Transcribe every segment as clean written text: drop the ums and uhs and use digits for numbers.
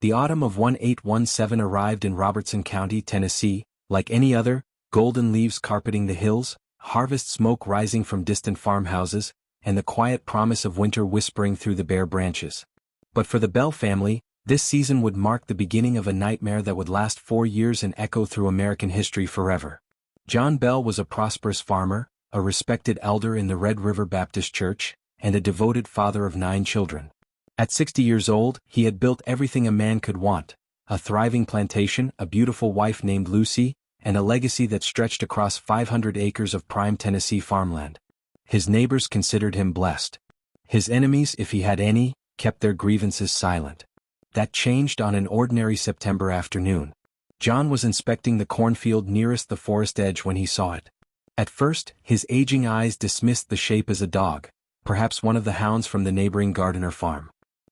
The autumn of 1817 arrived in Robertson County, Tennessee, like any other, golden leaves carpeting the hills, harvest smoke rising from distant farmhouses, and the quiet promise of winter whispering through the bare branches. But for the Bell family, this season would mark the beginning of a nightmare that would last 4 years and echo through American history forever. John Bell was a prosperous farmer, a respected elder in the Red River Baptist Church, and a devoted father of 9 children. At 60 years old, he had built everything a man could want: a thriving plantation, a beautiful wife named Lucy, and a legacy that stretched across 500 acres of prime Tennessee farmland. His neighbors considered him blessed. His enemies, if he had any, kept their grievances silent. That changed on an ordinary September afternoon. John was inspecting the cornfield nearest the forest edge when he saw it. At first, his aging eyes dismissed the shape as a dog, perhaps one of the hounds from the neighboring Gardiner farm.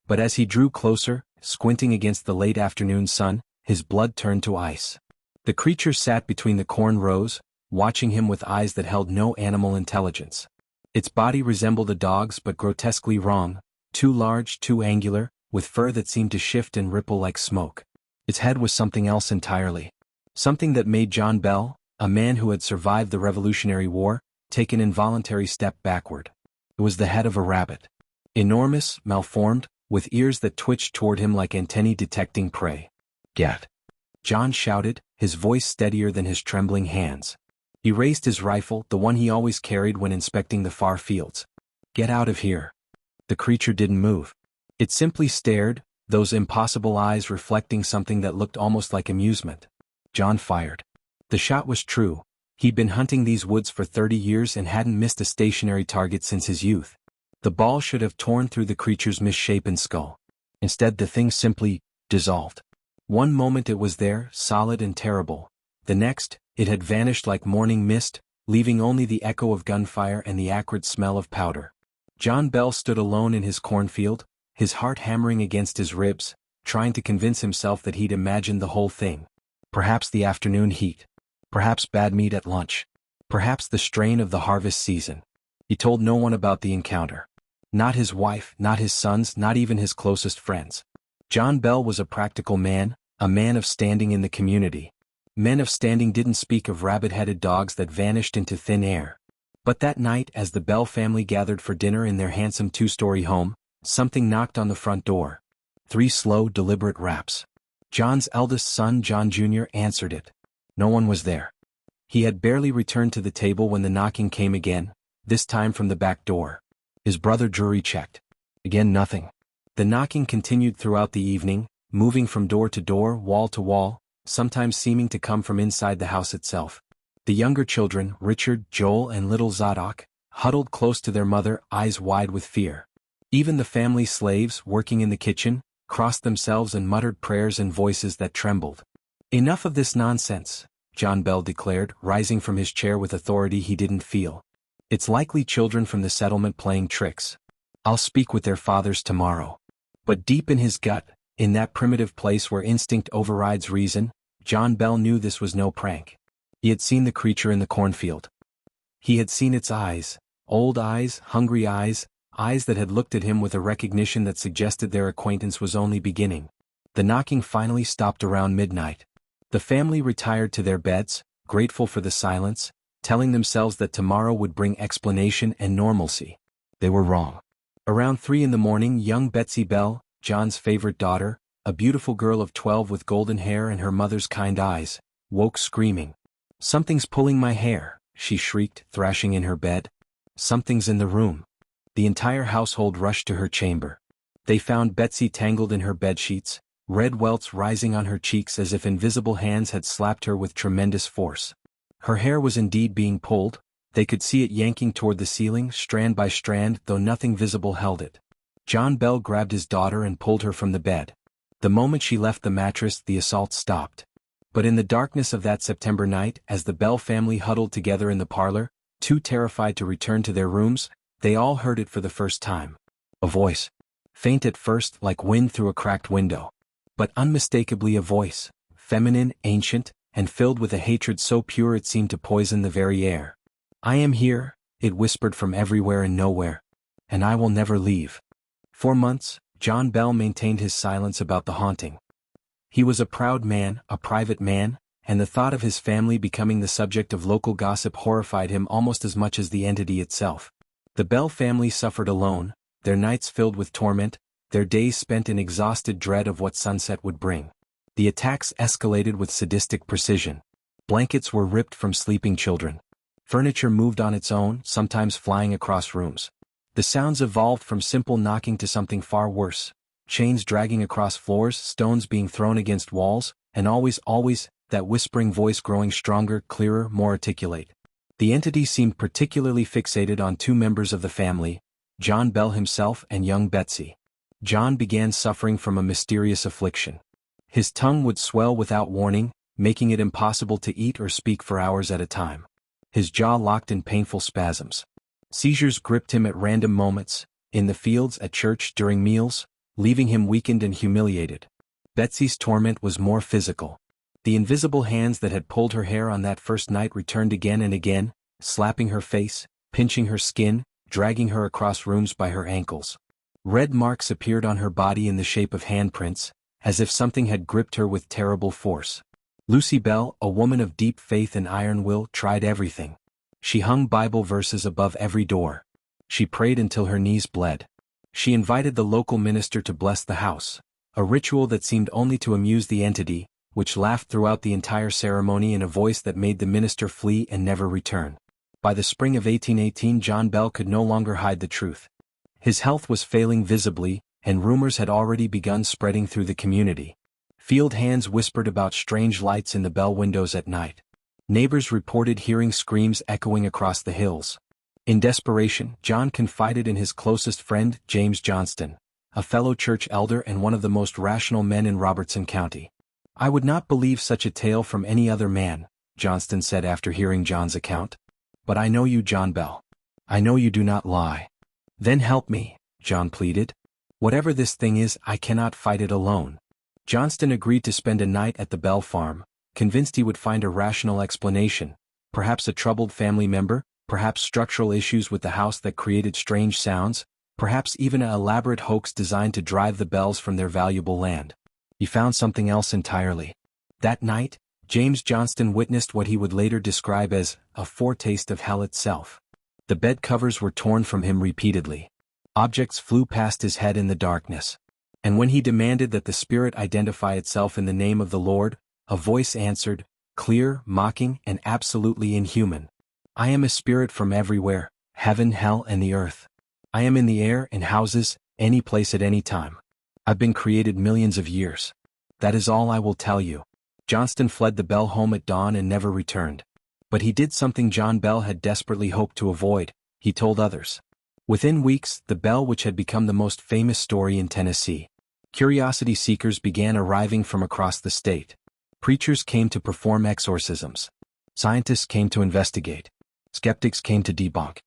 But as he drew closer, squinting against the late afternoon sun, his blood turned to ice. The creature sat between the corn rows, watching him with eyes that held no animal intelligence. Its body resembled a dog's but grotesquely wrong, too large, too angular, with fur that seemed to shift and ripple like smoke. Its head was something else entirely. Something that made John Bell, a man who had survived the Revolutionary War, take an involuntary step backward. It was the head of a rabbit. Enormous, malformed, with ears that twitched toward him like antennae detecting prey. "Get!" John shouted, his voice steadier than his trembling hands. He raised his rifle, the one he always carried when inspecting the far fields. "Get out of here." The creature didn't move. It simply stared, those impossible eyes reflecting something that looked almost like amusement. John fired. The shot was true. He'd been hunting these woods for 30 years and hadn't missed a stationary target since his youth. The ball should have torn through the creature's misshapen skull. Instead, the thing simply dissolved. One moment it was there, solid and terrible. The next, it had vanished like morning mist, leaving only the echo of gunfire and the acrid smell of powder. John Bell stood alone in his cornfield, his heart hammering against his ribs, trying to convince himself that he'd imagined the whole thing. Perhaps the afternoon heat. Perhaps bad meat at lunch. Perhaps the strain of the harvest season. He told no one about the encounter. Not his wife, not his sons, not even his closest friends. John Bell was a practical man, a man of standing in the community. Men of standing didn't speak of rabbit-headed dogs that vanished into thin air. But that night, as the Bell family gathered for dinner in their handsome 2-story home, something knocked on the front door. 3 slow, deliberate raps. John's eldest son, John Jr., answered it. No one was there. He had barely returned to the table when the knocking came again, this time from the back door. His brother Drury checked. Again nothing. The knocking continued throughout the evening, moving from door to door, wall to wall, sometimes seeming to come from inside the house itself. The younger children, Richard, Joel, and little Zadok, huddled close to their mother, eyes wide with fear. Even the family slaves, working in the kitchen, crossed themselves and muttered prayers in voices that trembled. "Enough of this nonsense," John Bell declared, rising from his chair with authority he didn't feel. "It's likely children from the settlement playing tricks. I'll speak with their fathers tomorrow." But deep in his gut, in that primitive place where instinct overrides reason, John Bell knew this was no prank. He had seen the creature in the cornfield. He had seen its eyes, old eyes, hungry eyes, eyes that had looked at him with a recognition that suggested their acquaintance was only beginning. The knocking finally stopped around midnight. The family retired to their beds, grateful for the silence, telling themselves that tomorrow would bring explanation and normalcy. They were wrong. Around 3 in the morning, young Betsy Bell, John's favorite daughter, a beautiful girl of 12 with golden hair and her mother's kind eyes, woke screaming. "Something's pulling my hair," she shrieked, thrashing in her bed. "Something's in the room." The entire household rushed to her chamber. They found Betsy tangled in her bedsheets, red welts rising on her cheeks as if invisible hands had slapped her with tremendous force. Her hair was indeed being pulled. They could see it yanking toward the ceiling, strand by strand, though nothing visible held it. John Bell grabbed his daughter and pulled her from the bed. The moment she left the mattress, the assault stopped. But in the darkness of that September night, as the Bell family huddled together in the parlor, too terrified to return to their rooms, they all heard it for the first time. A voice. Faint at first, like wind through a cracked window. But unmistakably a voice, feminine, ancient, and filled with a hatred so pure it seemed to poison the very air. "I am here," it whispered from everywhere and nowhere. "And I will never leave." For months, John Bell maintained his silence about the haunting. He was a proud man, a private man, and the thought of his family becoming the subject of local gossip horrified him almost as much as the entity itself. The Bell family suffered alone, their nights filled with torment, their days spent in exhausted dread of what sunset would bring. The attacks escalated with sadistic precision. Blankets were ripped from sleeping children. Furniture moved on its own, sometimes flying across rooms. The sounds evolved from simple knocking to something far worse. Chains dragging across floors, stones being thrown against walls, and always, that whispering voice growing stronger, clearer, more articulate. The entity seemed particularly fixated on two members of the family, John Bell himself and young Betsy. John began suffering from a mysterious affliction. His tongue would swell without warning, making it impossible to eat or speak for hours at a time. His jaw locked in painful spasms. Seizures gripped him at random moments, in the fields, at church, during meals, leaving him weakened and humiliated. Betsy's torment was more physical. The invisible hands that had pulled her hair on that first night returned again and again, slapping her face, pinching her skin, dragging her across rooms by her ankles. Red marks appeared on her body in the shape of handprints, as if something had gripped her with terrible force. Lucy Bell, a woman of deep faith and iron will, tried everything. She hung Bible verses above every door. She prayed until her knees bled. She invited the local minister to bless the house, a ritual that seemed only to amuse the entity, which laughed throughout the entire ceremony in a voice that made the minister flee and never return. By the spring of 1818, John Bell could no longer hide the truth. His health was failing visibly, and rumors had already begun spreading through the community. Field hands whispered about strange lights in the Bell windows at night. Neighbors reported hearing screams echoing across the hills. In desperation, John confided in his closest friend, James Johnston, a fellow church elder and one of the most rational men in Robertson County. "I would not believe such a tale from any other man," Johnston said after hearing John's account. "But I know you, John Bell. I know you do not lie." "Then help me," John pleaded. "Whatever this thing is, I cannot fight it alone." Johnston agreed to spend a night at the Bell farm, convinced he would find a rational explanation, perhaps a troubled family member, perhaps structural issues with the house that created strange sounds, perhaps even an elaborate hoax designed to drive the Bells from their valuable land. He found something else entirely. That night, James Johnston witnessed what he would later describe as a foretaste of hell itself. The bed covers were torn from him repeatedly. Objects flew past his head in the darkness. And when he demanded that the spirit identify itself in the name of the Lord, a voice answered, clear, mocking, and absolutely inhuman. "I am a spirit from everywhere, heaven, hell, and the earth. I am in the air, in houses, any place at any time. I've been created millions of years. That is all I will tell you." Johnston fled the Bell home at dawn and never returned. But he did something John Bell had desperately hoped to avoid. He told others. Within weeks, the Bell, which had become the most famous story in Tennessee. Curiosity seekers began arriving from across the state. Preachers came to perform exorcisms. Scientists came to investigate. Skeptics came to debunk.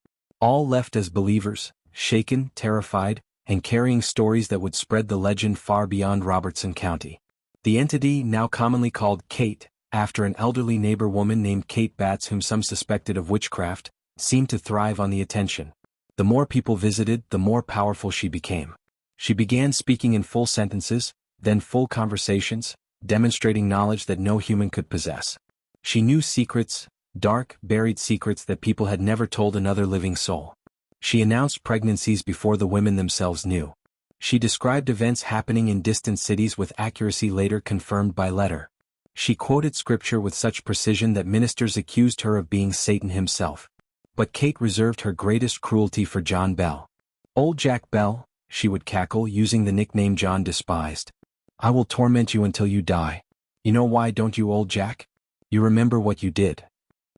All left as believers, shaken, terrified, and carrying stories that would spread the legend far beyond Robertson County. The entity, now commonly called Kate, after an elderly neighbor woman named Kate Batts whom some suspected of witchcraft, seemed to thrive on the attention. The more people visited, the more powerful she became. She began speaking in full sentences, then full conversations, demonstrating knowledge that no human could possess. She knew secrets, dark, buried secrets that people had never told another living soul. She announced pregnancies before the women themselves knew. She described events happening in distant cities with accuracy later confirmed by letter. She quoted scripture with such precision that ministers accused her of being Satan himself. But Kate reserved her greatest cruelty for John Bell. "Old Jack Bell," she would cackle, using the nickname John despised. "I will torment you until you die. You know why, don't you, Old Jack? You remember what you did."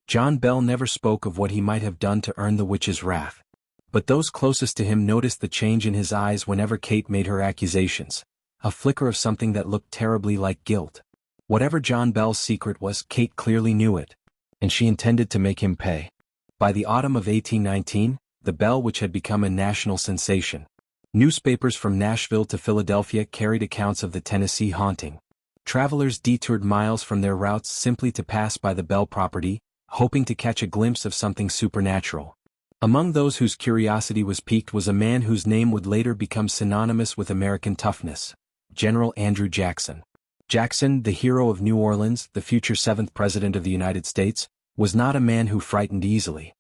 John Bell never spoke of what he might have done to earn the witch's wrath. But those closest to him noticed the change in his eyes whenever Kate made her accusations, a flicker of something that looked terribly like guilt. Whatever John Bell's secret was, Kate clearly knew it, and she intended to make him pay. By the autumn of 1819, the Bell, which had become a national sensation. Newspapers from Nashville to Philadelphia carried accounts of the Tennessee haunting. Travelers detoured miles from their routes simply to pass by the Bell property, hoping to catch a glimpse of something supernatural. Among those whose curiosity was piqued was a man whose name would later become synonymous with American toughness, General Andrew Jackson. Jackson, the hero of New Orleans, the future 7th President of the United States, was not a man who frightened easily.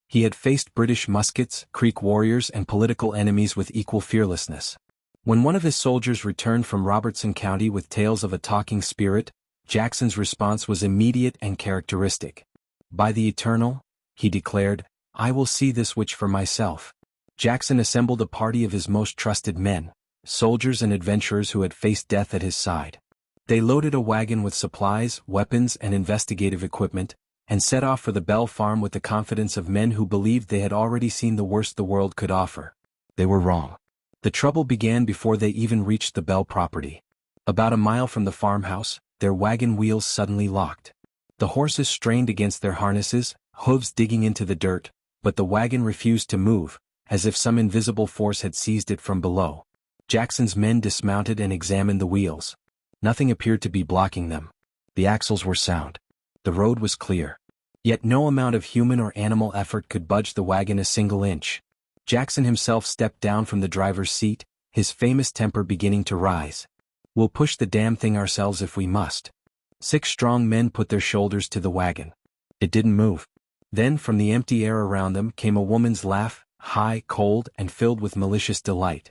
He had faced British muskets, Creek warriors and political enemies with equal fearlessness. When one of his soldiers returned from Robertson County with tales of a talking spirit, Jackson's response was immediate and characteristic. "By the Eternal," he declared, "I will see this witch for myself." Jackson assembled a party of his most trusted men, soldiers and adventurers who had faced death at his side. They loaded a wagon with supplies, weapons and investigative equipment, and set off for the Bell farm with the confidence of men who believed they had already seen the worst the world could offer. They were wrong. The trouble began before they even reached the Bell property. About a mile from the farmhouse, their wagon wheels suddenly locked. The horses strained against their harnesses, hooves digging into the dirt, but the wagon refused to move, as if some invisible force had seized it from below. Jackson's men dismounted and examined the wheels. Nothing appeared to be blocking them. The axles were sound. The road was clear. Yet no amount of human or animal effort could budge the wagon a single inch. Jackson himself stepped down from the driver's seat, his famous temper beginning to rise. "We'll push the damn thing ourselves if we must." 6 strong men put their shoulders to the wagon. It didn't move. Then from the empty air around them came a woman's laugh, high, cold, and filled with malicious delight.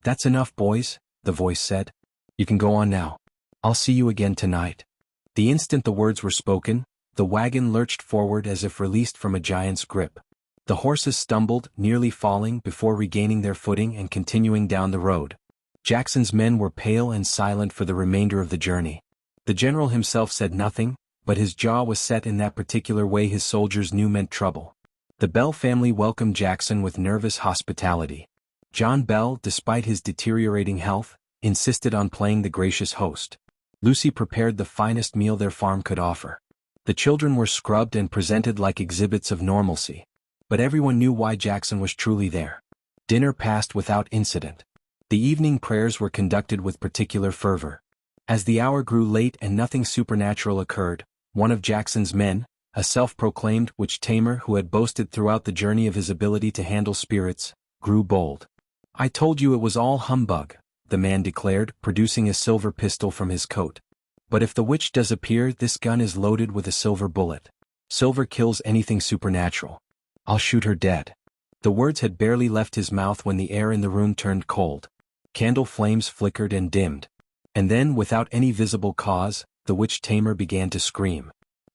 "That's enough, boys," the voice said. "You can go on now. I'll see you again tonight." The instant the words were spoken, the wagon lurched forward as if released from a giant's grip. The horses stumbled, nearly falling before regaining their footing and continuing down the road. Jackson's men were pale and silent for the remainder of the journey. The general himself said nothing, but his jaw was set in that particular way his soldiers knew meant trouble. The Bell family welcomed Jackson with nervous hospitality. John Bell, despite his deteriorating health, insisted on playing the gracious host. Lucy prepared the finest meal their farm could offer. The children were scrubbed and presented like exhibits of normalcy. But everyone knew why Jackson was truly there. Dinner passed without incident. The evening prayers were conducted with particular fervor. As the hour grew late and nothing supernatural occurred, one of Jackson's men, a self-proclaimed witch-tamer who had boasted throughout the journey of his ability to handle spirits, grew bold. "I told you it was all humbug," the man declared, producing a silver pistol from his coat. "But if the witch does appear, this gun is loaded with a silver bullet. Silver kills anything supernatural. I'll shoot her dead." The words had barely left his mouth when the air in the room turned cold. Candle flames flickered and dimmed. And then, without any visible cause, the witch-tamer began to scream.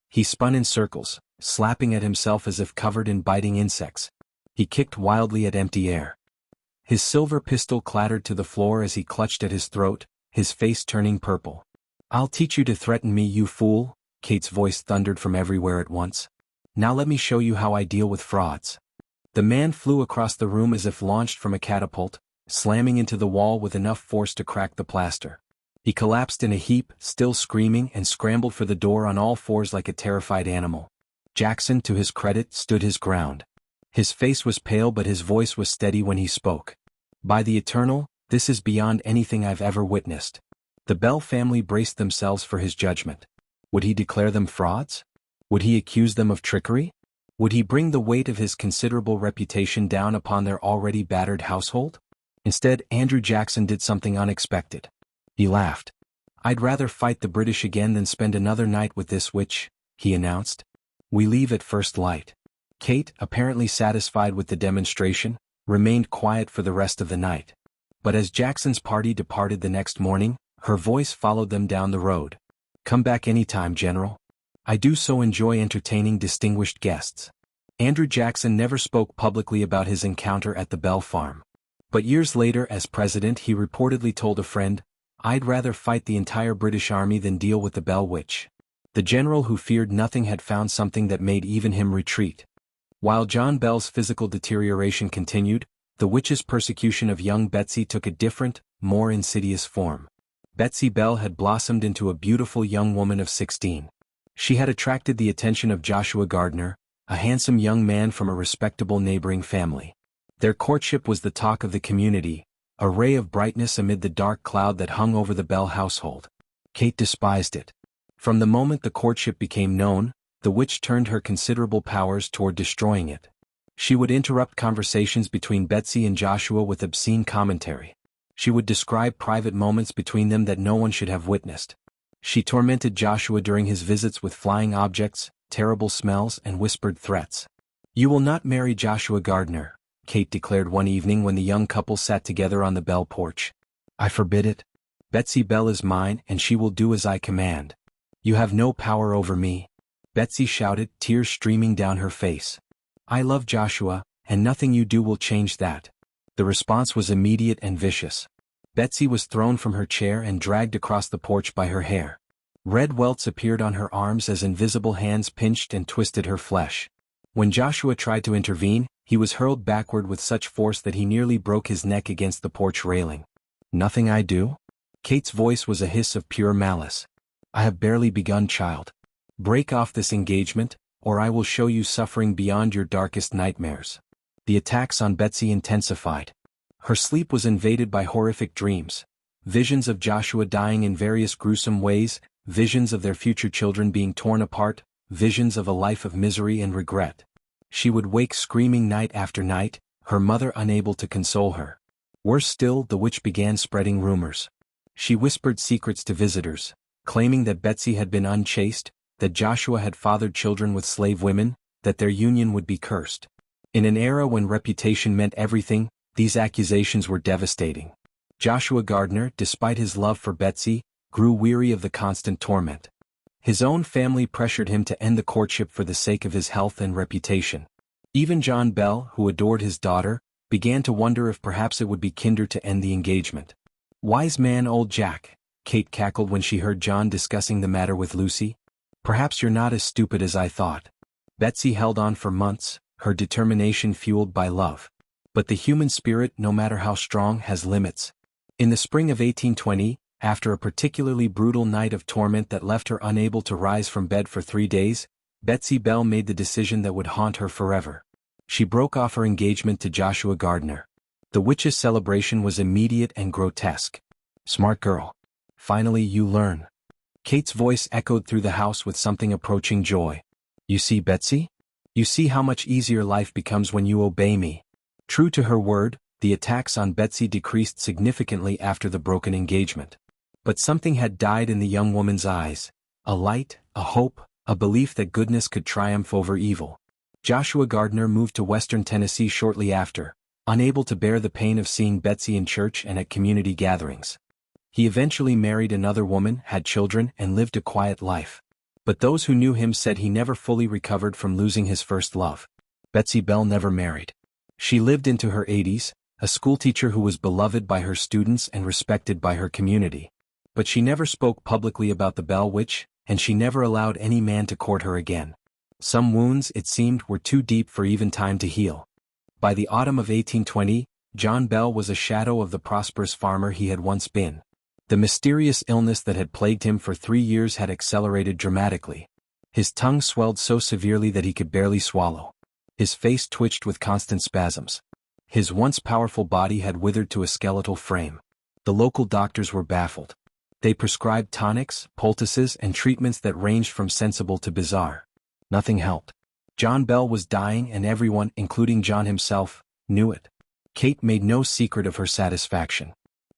He spun in circles, slapping at himself as if covered in biting insects. He kicked wildly at empty air. His silver pistol clattered to the floor as he clutched at his throat, his face turning purple. "I'll teach you to threaten me, you fool," Kate's voice thundered from everywhere at once. "Now let me show you how I deal with frauds." The man flew across the room as if launched from a catapult, slamming into the wall with enough force to crack the plaster. He collapsed in a heap, still screaming, and scrambled for the door on all fours like a terrified animal. Jackson, to his credit, stood his ground. His face was pale but his voice was steady when he spoke. "By the Eternal, this is beyond anything I've ever witnessed." The Bell family braced themselves for his judgment. Would he declare them frauds? Would he accuse them of trickery? Would he bring the weight of his considerable reputation down upon their already battered household? Instead, Andrew Jackson did something unexpected. He laughed. "I'd rather fight the British again than spend another night with this witch," he announced. "We leave at first light." Kate, apparently satisfied with the demonstration, remained quiet for the rest of the night. But as Jackson's party departed the next morning, her voice followed them down the road. "Come back anytime, General. I do so enjoy entertaining distinguished guests." Andrew Jackson never spoke publicly about his encounter at the Bell farm. But years later, as president, he reportedly told a friend, "I'd rather fight the entire British army than deal with the Bell witch." The general who feared nothing had found something that made even him retreat. While John Bell's physical deterioration continued, the witch's persecution of young Betsy took a different, more insidious form. Betsy Bell had blossomed into a beautiful young woman of 16. She had attracted the attention of Joshua Gardner, a handsome young man from a respectable neighboring family. Their courtship was the talk of the community, a ray of brightness amid the dark cloud that hung over the Bell household. Kate despised it. From the moment the courtship became known, the witch turned her considerable powers toward destroying it. She would interrupt conversations between Betsy and Joshua with obscene commentary. She would describe private moments between them that no one should have witnessed. She tormented Joshua during his visits with flying objects, terrible smells, and whispered threats. "You will not marry Joshua Gardner," Kate declared one evening when the young couple sat together on the Bell porch. "I forbid it. Betsy Bell is mine and she will do as I command. You have no power over me," Betsy shouted, tears streaming down her face. "I love Joshua, and nothing you do will change that." The response was immediate and vicious. Betsy was thrown from her chair and dragged across the porch by her hair. Red welts appeared on her arms as invisible hands pinched and twisted her flesh. When Joshua tried to intervene, he was hurled backward with such force that he nearly broke his neck against the porch railing. "Nothing I do?" Kate's voice was a hiss of pure malice. "I have barely begun, child. Break off this engagement, or I will show you suffering beyond your darkest nightmares." The attacks on Betsy intensified. Her sleep was invaded by horrific dreams. Visions of Joshua dying in various gruesome ways, visions of their future children being torn apart, visions of a life of misery and regret. She would wake screaming night after night, her mother unable to console her. Worse still, the witch began spreading rumors. She whispered secrets to visitors, claiming that Betsy had been unchaste, that Joshua had fathered children with slave women, that their union would be cursed. In an era when reputation meant everything, these accusations were devastating. Joshua Gardner, despite his love for Betsy, grew weary of the constant torment. His own family pressured him to end the courtship for the sake of his health and reputation. Even John Bell, who adored his daughter, began to wonder if perhaps it would be kinder to end the engagement. "Wise man, old Jack," Kate cackled when she heard John discussing the matter with Lucy. "Perhaps you're not as stupid as I thought." Betsy held on for months, her determination fueled by love. But the human spirit, no matter how strong, has limits. In the spring of 1820, after a particularly brutal night of torment that left her unable to rise from bed for 3 days, Betsy Bell made the decision that would haunt her forever. She broke off her engagement to Joshua Gardner. The witch's celebration was immediate and grotesque. "Smart girl. Finally you learn." Kate's voice echoed through the house with something approaching joy. "You see, Betsy? You see how much easier life becomes when you obey me." True to her word, the attacks on Betsy decreased significantly after the broken engagement. But something had died in the young woman's eyes. A light, a hope, a belief that goodness could triumph over evil. Joshua Gardner moved to western Tennessee shortly after, unable to bear the pain of seeing Betsy in church and at community gatherings. He eventually married another woman, had children, and lived a quiet life. But those who knew him said he never fully recovered from losing his first love. Betsy Bell never married. She lived into her 80s, a schoolteacher who was beloved by her students and respected by her community. But she never spoke publicly about the Bell Witch, and she never allowed any man to court her again. Some wounds, it seemed, were too deep for even time to heal. By the autumn of 1820, John Bell was a shadow of the prosperous farmer he had once been. The mysterious illness that had plagued him for 3 years had accelerated dramatically. His tongue swelled so severely that he could barely swallow. His face twitched with constant spasms. His once powerful body had withered to a skeletal frame. The local doctors were baffled. They prescribed tonics, poultices, and treatments that ranged from sensible to bizarre. Nothing helped. John Bell was dying and everyone, including John himself, knew it. Kate made no secret of her satisfaction.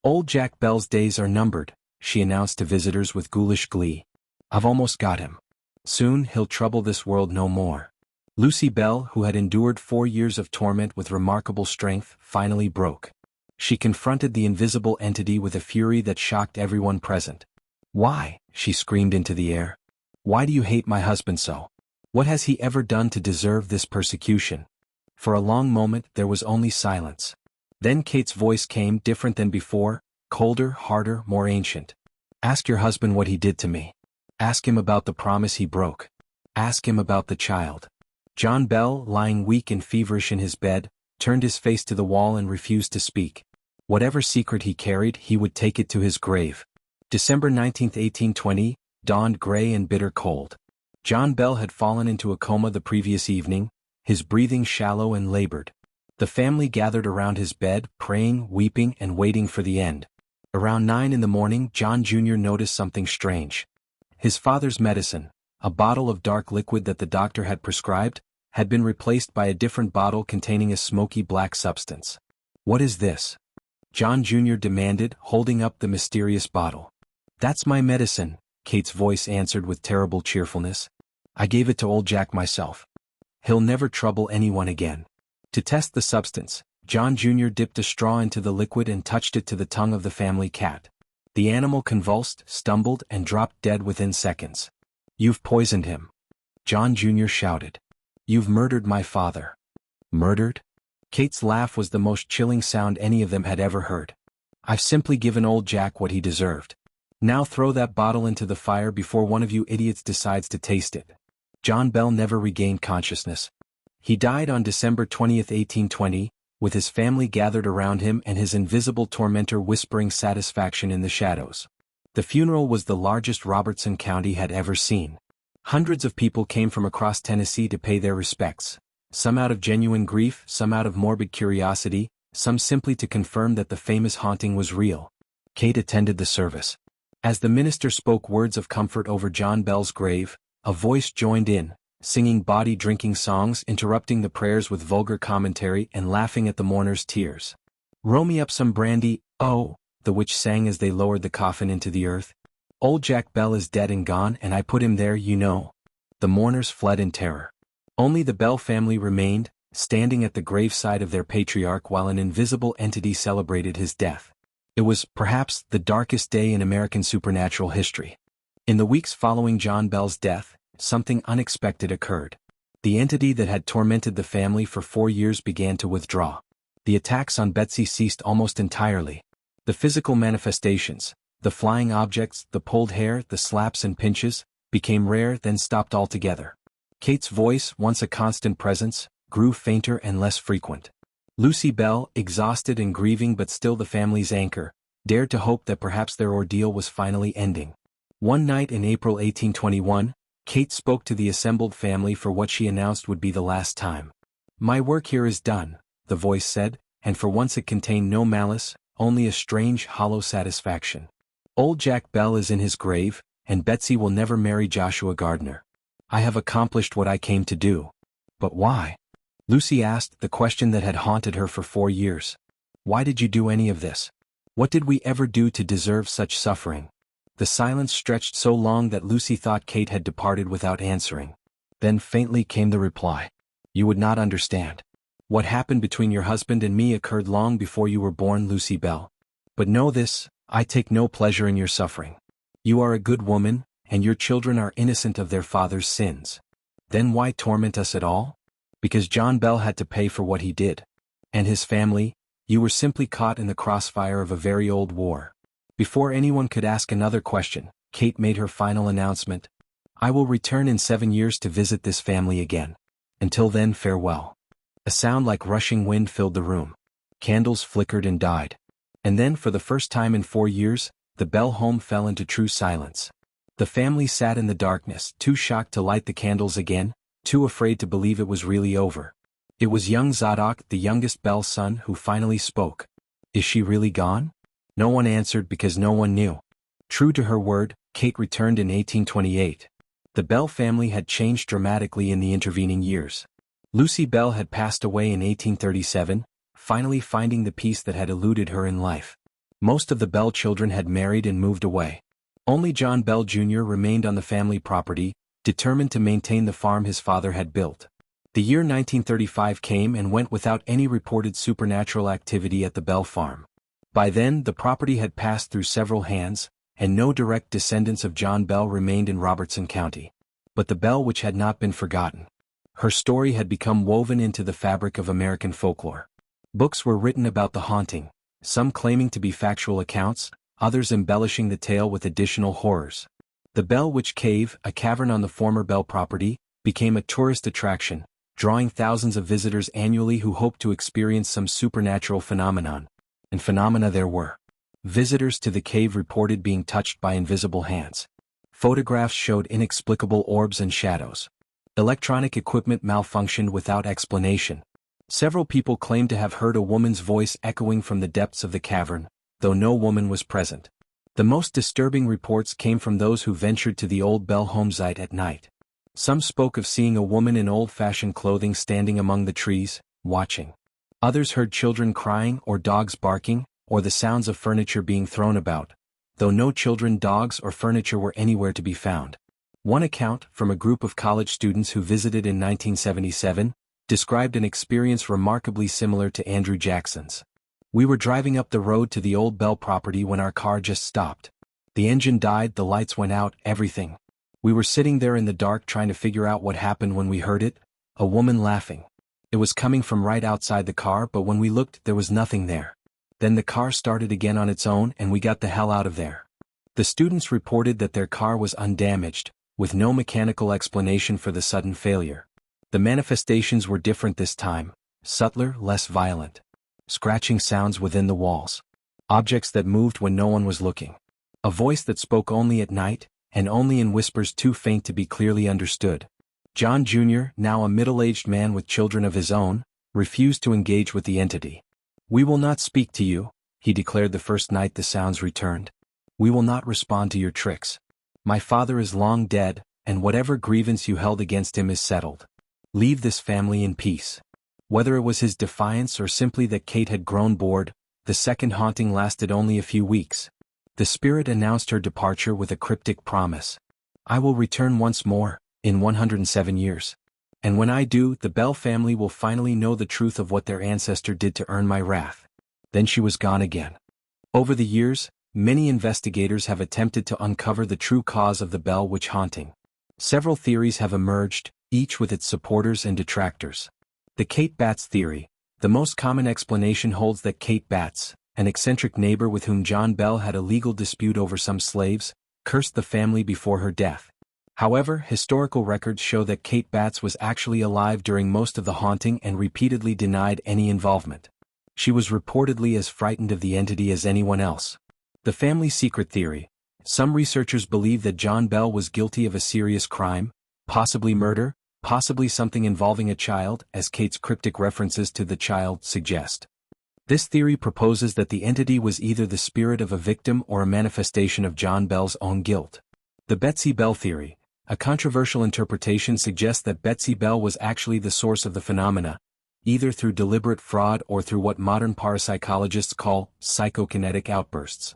"Old Jack Bell's days are numbered," she announced to visitors with ghoulish glee. "I've almost got him. Soon he'll trouble this world no more." Lucy Bell, who had endured 4 years of torment with remarkable strength, finally broke. She confronted the invisible entity with a fury that shocked everyone present. "Why?" she screamed into the air. "Why do you hate my husband so? What has he ever done to deserve this persecution?" For a long moment there was only silence. Then Kate's voice came, different than before, colder, harder, more ancient. "Ask your husband what he did to me. Ask him about the promise he broke. Ask him about the child." John Bell, lying weak and feverish in his bed, turned his face to the wall and refused to speak. Whatever secret he carried, he would take it to his grave. December 19, 1820, dawned gray and bitter cold. John Bell had fallen into a coma the previous evening, his breathing shallow and labored. The family gathered around his bed, praying, weeping, and waiting for the end. Around 9 in the morning, John Jr. noticed something strange. His father's medicine, a bottle of dark liquid that the doctor had prescribed, had been replaced by a different bottle containing a smoky black substance. "What is this?" John Jr. demanded, holding up the mysterious bottle. "That's my medicine," Kate's voice answered with terrible cheerfulness. "I gave it to old Jack myself. He'll never trouble anyone again." To test the substance, John Jr. dipped a straw into the liquid and touched it to the tongue of the family cat. The animal convulsed, stumbled, and dropped dead within seconds. "You've poisoned him," John Jr. shouted. "You've murdered my father." "Murdered?" Kate's laugh was the most chilling sound any of them had ever heard. "I've simply given old Jack what he deserved. Now throw that bottle into the fire before one of you idiots decides to taste it." John Bell never regained consciousness. He died on December 20, 1820, with his family gathered around him and his invisible tormentor whispering satisfaction in the shadows. The funeral was the largest Robertson County had ever seen. Hundreds of people came from across Tennessee to pay their respects, some out of genuine grief, some out of morbid curiosity, some simply to confirm that the famous haunting was real. Kate attended the service. As the minister spoke words of comfort over John Bell's grave, a voice joined in, singing body-drinking songs, interrupting the prayers with vulgar commentary and laughing at the mourners' tears. "Roll me up some brandy, oh," the witch sang as they lowered the coffin into the earth. "Old Jack Bell is dead and gone, and I put him there, you know." The mourners fled in terror. Only the Bell family remained, standing at the graveside of their patriarch while an invisible entity celebrated his death. It was, perhaps, the darkest day in American supernatural history. In the weeks following John Bell's death, something unexpected occurred. The entity that had tormented the family for 4 years began to withdraw. The attacks on Betsy ceased almost entirely. The physical manifestations, the flying objects, the pulled hair, the slaps and pinches, became rare, then stopped altogether. Kate's voice, once a constant presence, grew fainter and less frequent. Lucy Bell, exhausted and grieving but still the family's anchor, dared to hope that perhaps their ordeal was finally ending. One night in April 1821, Kate spoke to the assembled family for what she announced would be the last time. "My work here is done," the voice said, and for once it contained no malice, only a strange, hollow satisfaction. "Old Jack Bell is in his grave, and Betsy will never marry Joshua Gardner. I have accomplished what I came to do." "But why?" Lucy asked, the question that had haunted her for 4 years. "Why did you do any of this? What did we ever do to deserve such suffering?" The silence stretched so long that Lucy thought Kate had departed without answering. Then faintly came the reply. "You would not understand. What happened between your husband and me occurred long before you were born, Lucy Bell. But know this, I take no pleasure in your suffering. You are a good woman, and your children are innocent of their father's sins. Then why torment us at all? Because John Bell had to pay for what he did. And his family, you were simply caught in the crossfire of a very old war." Before anyone could ask another question, Kate made her final announcement. "I will return in 7 years to visit this family again. Until then, farewell." A sound like rushing wind filled the room. Candles flickered and died. And then, for the first time in 4 years, the Bell home fell into true silence. The family sat in the darkness, too shocked to light the candles again, too afraid to believe it was really over. It was young Zadok, the youngest Bell son, who finally spoke. "Is she really gone?" No one answered because no one knew. True to her word, Kate returned in 1828. The Bell family had changed dramatically in the intervening years. Lucy Bell had passed away in 1837, finally finding the peace that had eluded her in life. Most of the Bell children had married and moved away. Only John Bell Jr. remained on the family property, determined to maintain the farm his father had built. The year 1935 came and went without any reported supernatural activity at the Bell farm. By then, the property had passed through several hands, and no direct descendants of John Bell remained in Robertson County. But the Bell which had not been forgotten. Her story had become woven into the fabric of American folklore. Books were written about the haunting, some claiming to be factual accounts, others embellishing the tale with additional horrors. The Bell Witch Cave, a cavern on the former Bell property, became a tourist attraction, drawing thousands of visitors annually who hoped to experience some supernatural phenomenon. And phenomena there were. Visitors to the cave reported being touched by invisible hands. Photographs showed inexplicable orbs and shadows. Electronic equipment malfunctioned without explanation. Several people claimed to have heard a woman's voice echoing from the depths of the cavern, though no woman was present. The most disturbing reports came from those who ventured to the old Bell home site at night. Some spoke of seeing a woman in old-fashioned clothing standing among the trees, watching. Others heard children crying or dogs barking, or the sounds of furniture being thrown about, though no children, dogs, or furniture were anywhere to be found. One account, from a group of college students who visited in 1977, described an experience remarkably similar to Andrew Jackson's. "We were driving up the road to the old Bell property when our car just stopped. The engine died, the lights went out, everything. We were sitting there in the dark trying to figure out what happened when we heard it, a woman laughing. It was coming from right outside the car, but when we looked, there was nothing there. Then the car started again on its own and we got the hell out of there." The students reported that their car was undamaged, with no mechanical explanation for the sudden failure. The manifestations were different this time, subtler, less violent. Scratching sounds within the walls. Objects that moved when no one was looking. A voice that spoke only at night, and only in whispers too faint to be clearly understood. John Jr., now a middle-aged man with children of his own, refused to engage with the entity. "We will not speak to you," he declared the first night the sounds returned. "We will not respond to your tricks. My father is long dead, and whatever grievance you held against him is settled. Leave this family in peace." Whether it was his defiance or simply that Kate had grown bored, the second haunting lasted only a few weeks. The spirit announced her departure with a cryptic promise. "I will return once more, in 107 years. And when I do, the Bell family will finally know the truth of what their ancestor did to earn my wrath." Then she was gone again. Over the years, many investigators have attempted to uncover the true cause of the Bell witch haunting. Several theories have emerged, each with its supporters and detractors. The Kate Batts theory. The most common explanation holds that Kate Batts, an eccentric neighbor with whom John Bell had a legal dispute over some slaves, cursed the family before her death. However, historical records show that Kate Batts was actually alive during most of the haunting and repeatedly denied any involvement. She was reportedly as frightened of the entity as anyone else. The family secret theory. Some researchers believe that John Bell was guilty of a serious crime, possibly murder, possibly something involving a child, as Kate's cryptic references to the child suggest. This theory proposes that the entity was either the spirit of a victim or a manifestation of John Bell's own guilt. The Betsy Bell theory. A controversial interpretation suggests that Betsy Bell was actually the source of the phenomena, either through deliberate fraud or through what modern parapsychologists call psychokinetic outbursts.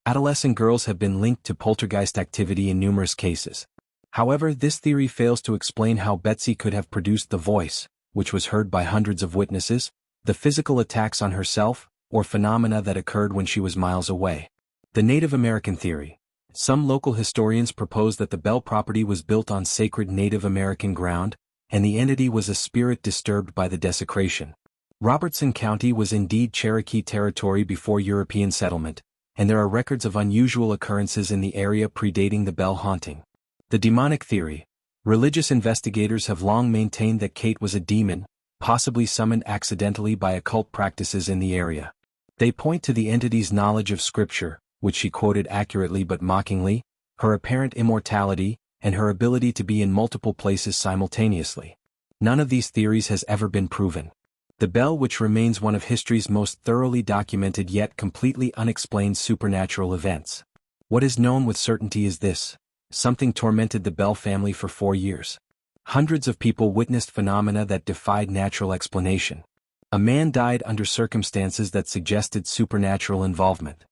Adolescent girls have been linked to poltergeist activity in numerous cases. However, this theory fails to explain how Betsy could have produced the voice, which was heard by hundreds of witnesses, the physical attacks on herself, or phenomena that occurred when she was miles away. The Native American theory. Some local historians propose that the Bell property was built on sacred Native American ground, and the entity was a spirit disturbed by the desecration. Robertson County was indeed Cherokee territory before European settlement, and there are records of unusual occurrences in the area predating the Bell haunting. The demonic theory. Religious investigators have long maintained that Kate was a demon, possibly summoned accidentally by occult practices in the area. They point to the entity's knowledge of scripture, which she quoted accurately but mockingly, her apparent immortality, and her ability to be in multiple places simultaneously. None of these theories has ever been proven. The Bell Witch remains one of history's most thoroughly documented yet completely unexplained supernatural events. What is known with certainty is this: something tormented the Bell family for 4 years. Hundreds of people witnessed phenomena that defied natural explanation. A man died under circumstances that suggested supernatural involvement.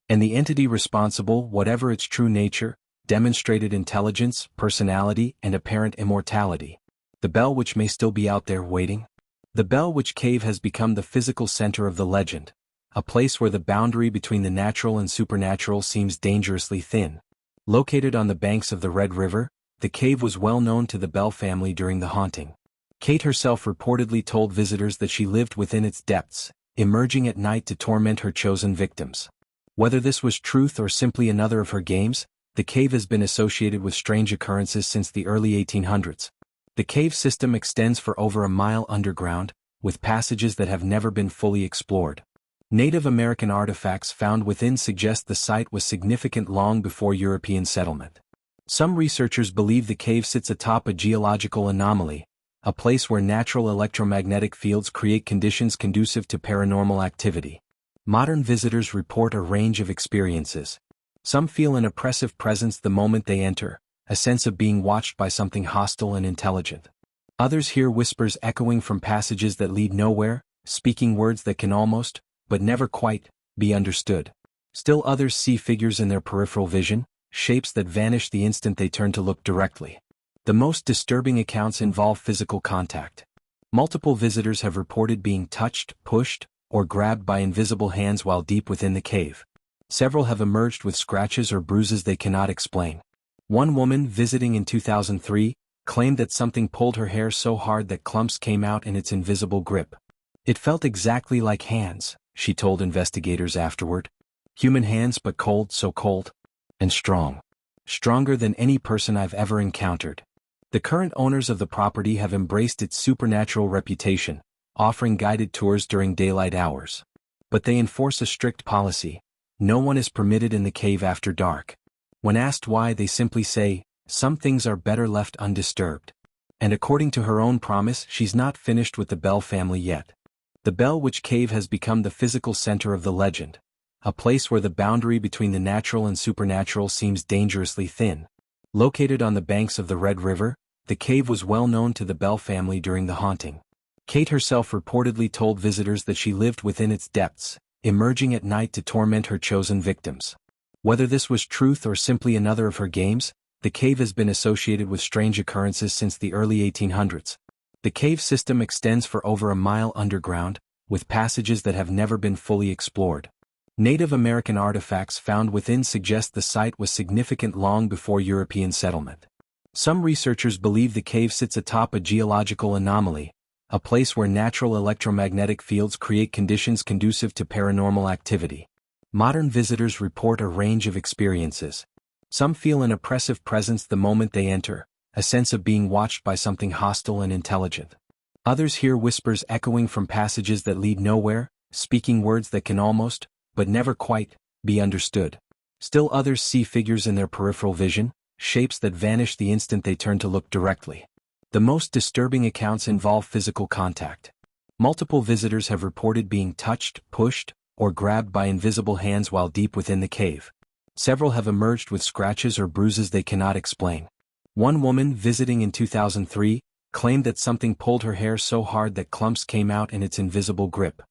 And the entity responsible, whatever its true nature, demonstrated intelligence, personality, and apparent immortality. The Bell Witch may still be out there waiting. The Bell Witch Cave has become the physical center of the legend, a place where the boundary between the natural and supernatural seems dangerously thin. Located on the banks of the Red River, the cave was well known to the Bell family during the haunting. Kate herself reportedly told visitors that she lived within its depths, emerging at night to torment her chosen victims. Whether this was truth or simply another of her games, the cave has been associated with strange occurrences since the early 1800s. The cave system extends for over a mile underground, with passages that have never been fully explored. Native American artifacts found within suggest the site was significant long before European settlement. Some researchers believe the cave sits atop a geological anomaly, a place where natural electromagnetic fields create conditions conducive to paranormal activity. Modern visitors report a range of experiences. Some feel an oppressive presence the moment they enter, a sense of being watched by something hostile and intelligent. Others hear whispers echoing from passages that lead nowhere, speaking words that can almost, but never quite, be understood. Still others see figures in their peripheral vision, shapes that vanish the instant they turn to look directly. The most disturbing accounts involve physical contact. Multiple visitors have reported being touched, pushed, or grabbed by invisible hands while deep within the cave. Several have emerged with scratches or bruises they cannot explain. One woman visiting in 2003 claimed that something pulled her hair so hard that clumps came out in its invisible grip. It felt exactly like hands, she told investigators afterward. Human hands, but cold, so cold. And strong. Stronger than any person I've ever encountered. The current owners of the property have embraced its supernatural reputation, offering guided tours during daylight hours. But they enforce a strict policy. No one is permitted in the cave after dark. When asked why, they simply say, "Some things are better left undisturbed." And according to her own promise, she's not finished with the Bell family yet. The Bell Witch Cave has become the physical center of the legend, a place where the boundary between the natural and supernatural seems dangerously thin. Located on the banks of the Red River, the cave was well known to the Bell family during the haunting. Kate herself reportedly told visitors that she lived within its depths, emerging at night to torment her chosen victims. Whether this was truth or simply another of her games, the cave has been associated with strange occurrences since the early 1800s. The cave system extends for over a mile underground, with passages that have never been fully explored. Native American artifacts found within suggest the site was significant long before European settlement. Some researchers believe the cave sits atop a geological anomaly, a place where natural electromagnetic fields create conditions conducive to paranormal activity. Modern visitors report a range of experiences. Some feel an oppressive presence the moment they enter, a sense of being watched by something hostile and intelligent. Others hear whispers echoing from passages that lead nowhere, speaking words that can almost, but never quite, be understood. Still others see figures in their peripheral vision, shapes that vanish the instant they turn to look directly. The most disturbing accounts involve physical contact. Multiple visitors have reported being touched, pushed, or grabbed by invisible hands while deep within the cave. Several have emerged with scratches or bruises they cannot explain. One woman visiting in 2003 claimed that something pulled her hair so hard that clumps came out in its invisible grip.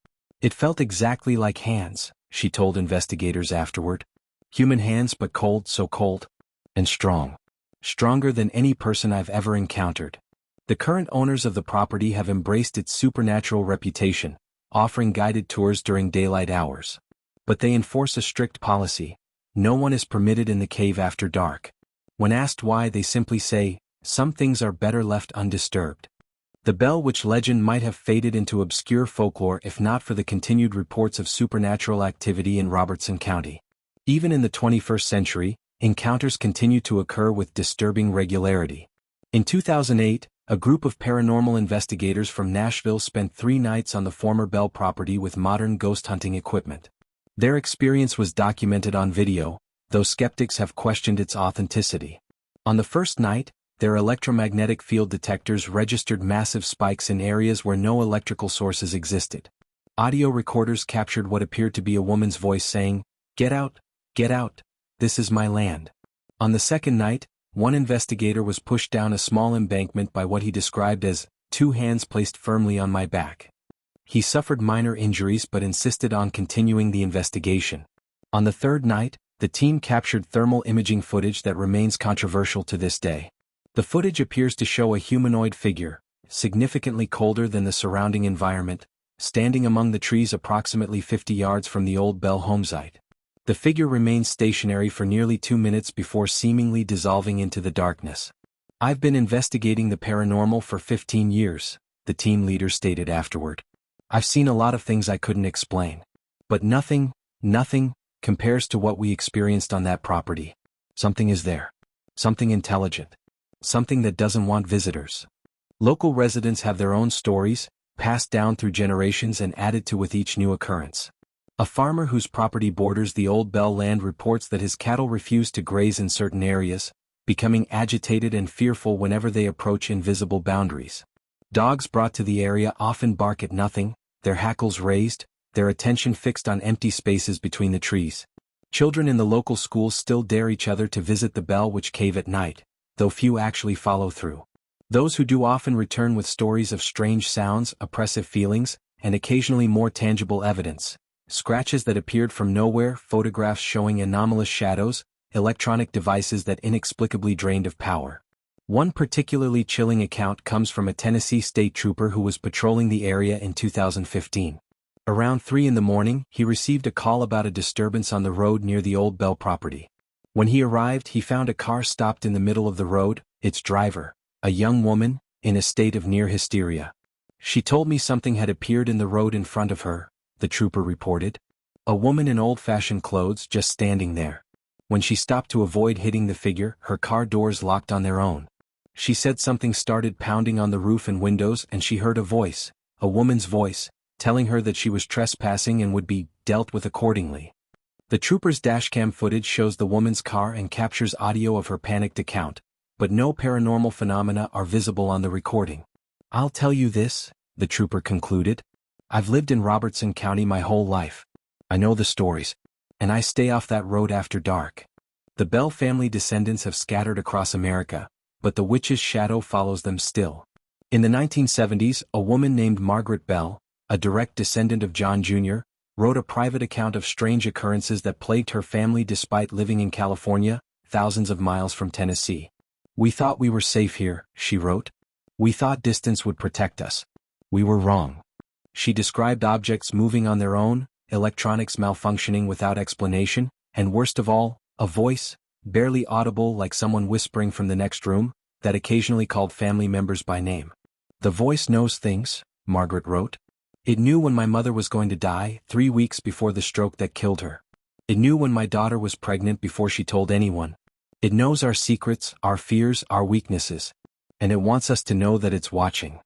It felt exactly like hands, she told investigators afterward. Human hands, but cold, so cold. And strong. Stronger than any person I've ever encountered. The current owners of the property have embraced its supernatural reputation, offering guided tours during daylight hours. But they enforce a strict policy. No one is permitted in the cave after dark. When asked why, they simply say, "Some things are better left undisturbed." The Bell Witch legend might have faded into obscure folklore if not for the continued reports of supernatural activity in Robertson County. Even in the 21st century, encounters continue to occur with disturbing regularity. In 2008, a group of paranormal investigators from Nashville spent 3 nights on the former Bell property with modern ghost hunting equipment. Their experience was documented on video, though skeptics have questioned its authenticity. On the first night, their electromagnetic field detectors registered massive spikes in areas where no electrical sources existed. Audio recorders captured what appeared to be a woman's voice saying, get out, this is my land." On the second night, one investigator was pushed down a small embankment by what he described as 2 hands placed firmly on my back. He suffered minor injuries but insisted on continuing the investigation. On the third night, the team captured thermal imaging footage that remains controversial to this day. The footage appears to show a humanoid figure, significantly colder than the surrounding environment, standing among the trees approximately 50 yards from the old Bell home site. The figure remained stationary for nearly 2 minutes before seemingly dissolving into the darkness. "I've been investigating the paranormal for 15 years, the team leader stated afterward. "I've seen a lot of things I couldn't explain. But nothing compares to what we experienced on that property. Something is there. Something intelligent. Something that doesn't want visitors." Local residents have their own stories, passed down through generations and added to with each new occurrence. A farmer whose property borders the old Bell land reports that his cattle refuse to graze in certain areas, becoming agitated and fearful whenever they approach invisible boundaries. Dogs brought to the area often bark at nothing, their hackles raised, their attention fixed on empty spaces between the trees. Children in the local schools still dare each other to visit the Bell Witch Cave at night, though few actually follow through. Those who do often return with stories of strange sounds, oppressive feelings, and occasionally more tangible evidence, Scratches that appeared from nowhere, photographs showing anomalous shadows, electronic devices that inexplicably drained of power. One particularly chilling account comes from a Tennessee state trooper who was patrolling the area in 2015. Around 3 in the morning, he received a call about a disturbance on the road near the Old Bell property. When he arrived, he found a car stopped in the middle of the road, its driver, a young woman, in a state of near hysteria. "She told me something had appeared in the road in front of her," the trooper reported. "A woman in old-fashioned clothes just standing there. When she stopped to avoid hitting the figure, her car doors locked on their own. She said something started pounding on the roof and windows and she heard a voice, a woman's voice, telling her that she was trespassing and would be dealt with accordingly." The trooper's dashcam footage shows the woman's car and captures audio of her panicked account, but no paranormal phenomena are visible on the recording. "I'll tell you this," the trooper concluded. "I've lived in Robertson County my whole life. I know the stories. And I stay off that road after dark." The Bell family descendants have scattered across America, but the witch's shadow follows them still. In the 1970s, a woman named Margaret Bell, a direct descendant of John Jr., wrote a private account of strange occurrences that plagued her family despite living in California, thousands of miles from Tennessee. "We thought we were safe here," she wrote. "We thought distance would protect us. We were wrong." She described objects moving on their own, electronics malfunctioning without explanation, and worst of all, a voice, barely audible like someone whispering from the next room, that occasionally called family members by name. "The voice knows things," Margaret wrote. "It knew when my mother was going to die, 3 weeks before the stroke that killed her. It knew when my daughter was pregnant before she told anyone. It knows our secrets, our fears, our weaknesses. And it wants us to know that it's watching."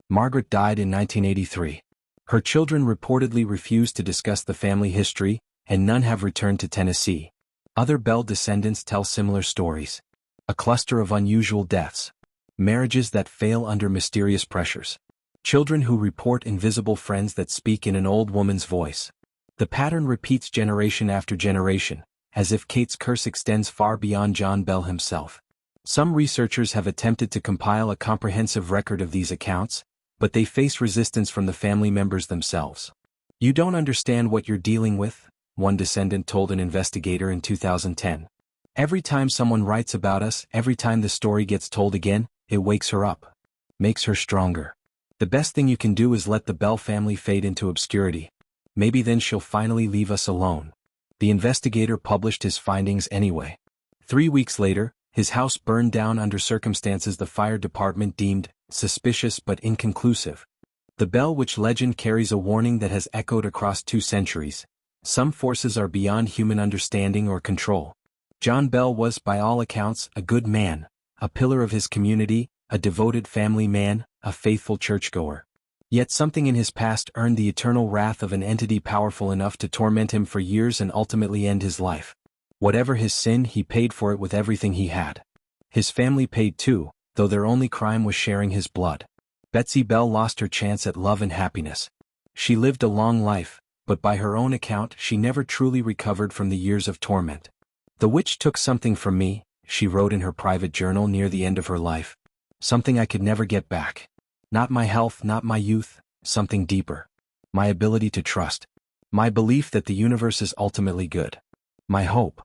Margaret died in 1983. Her children reportedly refused to discuss the family history, and none have returned to Tennessee. Other Bell descendants tell similar stories. A cluster of unusual deaths. Marriages that fail under mysterious pressures. Children who report invisible friends that speak in an old woman's voice. The pattern repeats generation after generation, as if Kate's curse extends far beyond John Bell himself. Some researchers have attempted to compile a comprehensive record of these accounts, but they face resistance from the family members themselves. "You don't understand what you're dealing with," one descendant told an investigator in 2010. "Every time someone writes about us, every time the story gets told again, it wakes her up. Makes her stronger. The best thing you can do is let the Bell family fade into obscurity. Maybe then she'll finally leave us alone." The investigator published his findings anyway. 3 weeks later, his house burned down under circumstances the fire department deemed suspicious but inconclusive. The Bell Witch legend carries a warning that has echoed across 2 centuries. Some forces are beyond human understanding or control. John Bell was, by all accounts, a good man, a pillar of his community, a devoted family man, a faithful churchgoer. Yet something in his past earned the eternal wrath of an entity powerful enough to torment him for years and ultimately end his life. Whatever his sin, he paid for it with everything he had. His family paid too, though their only crime was sharing his blood. Betsy Bell lost her chance at love and happiness. She lived a long life, but by her own account she never truly recovered from the years of torment. "The witch took something from me," she wrote in her private journal near the end of her life. "Something I could never get back. Not my health, not my youth, something deeper. My ability to trust. My belief that the universe is ultimately good. My hope."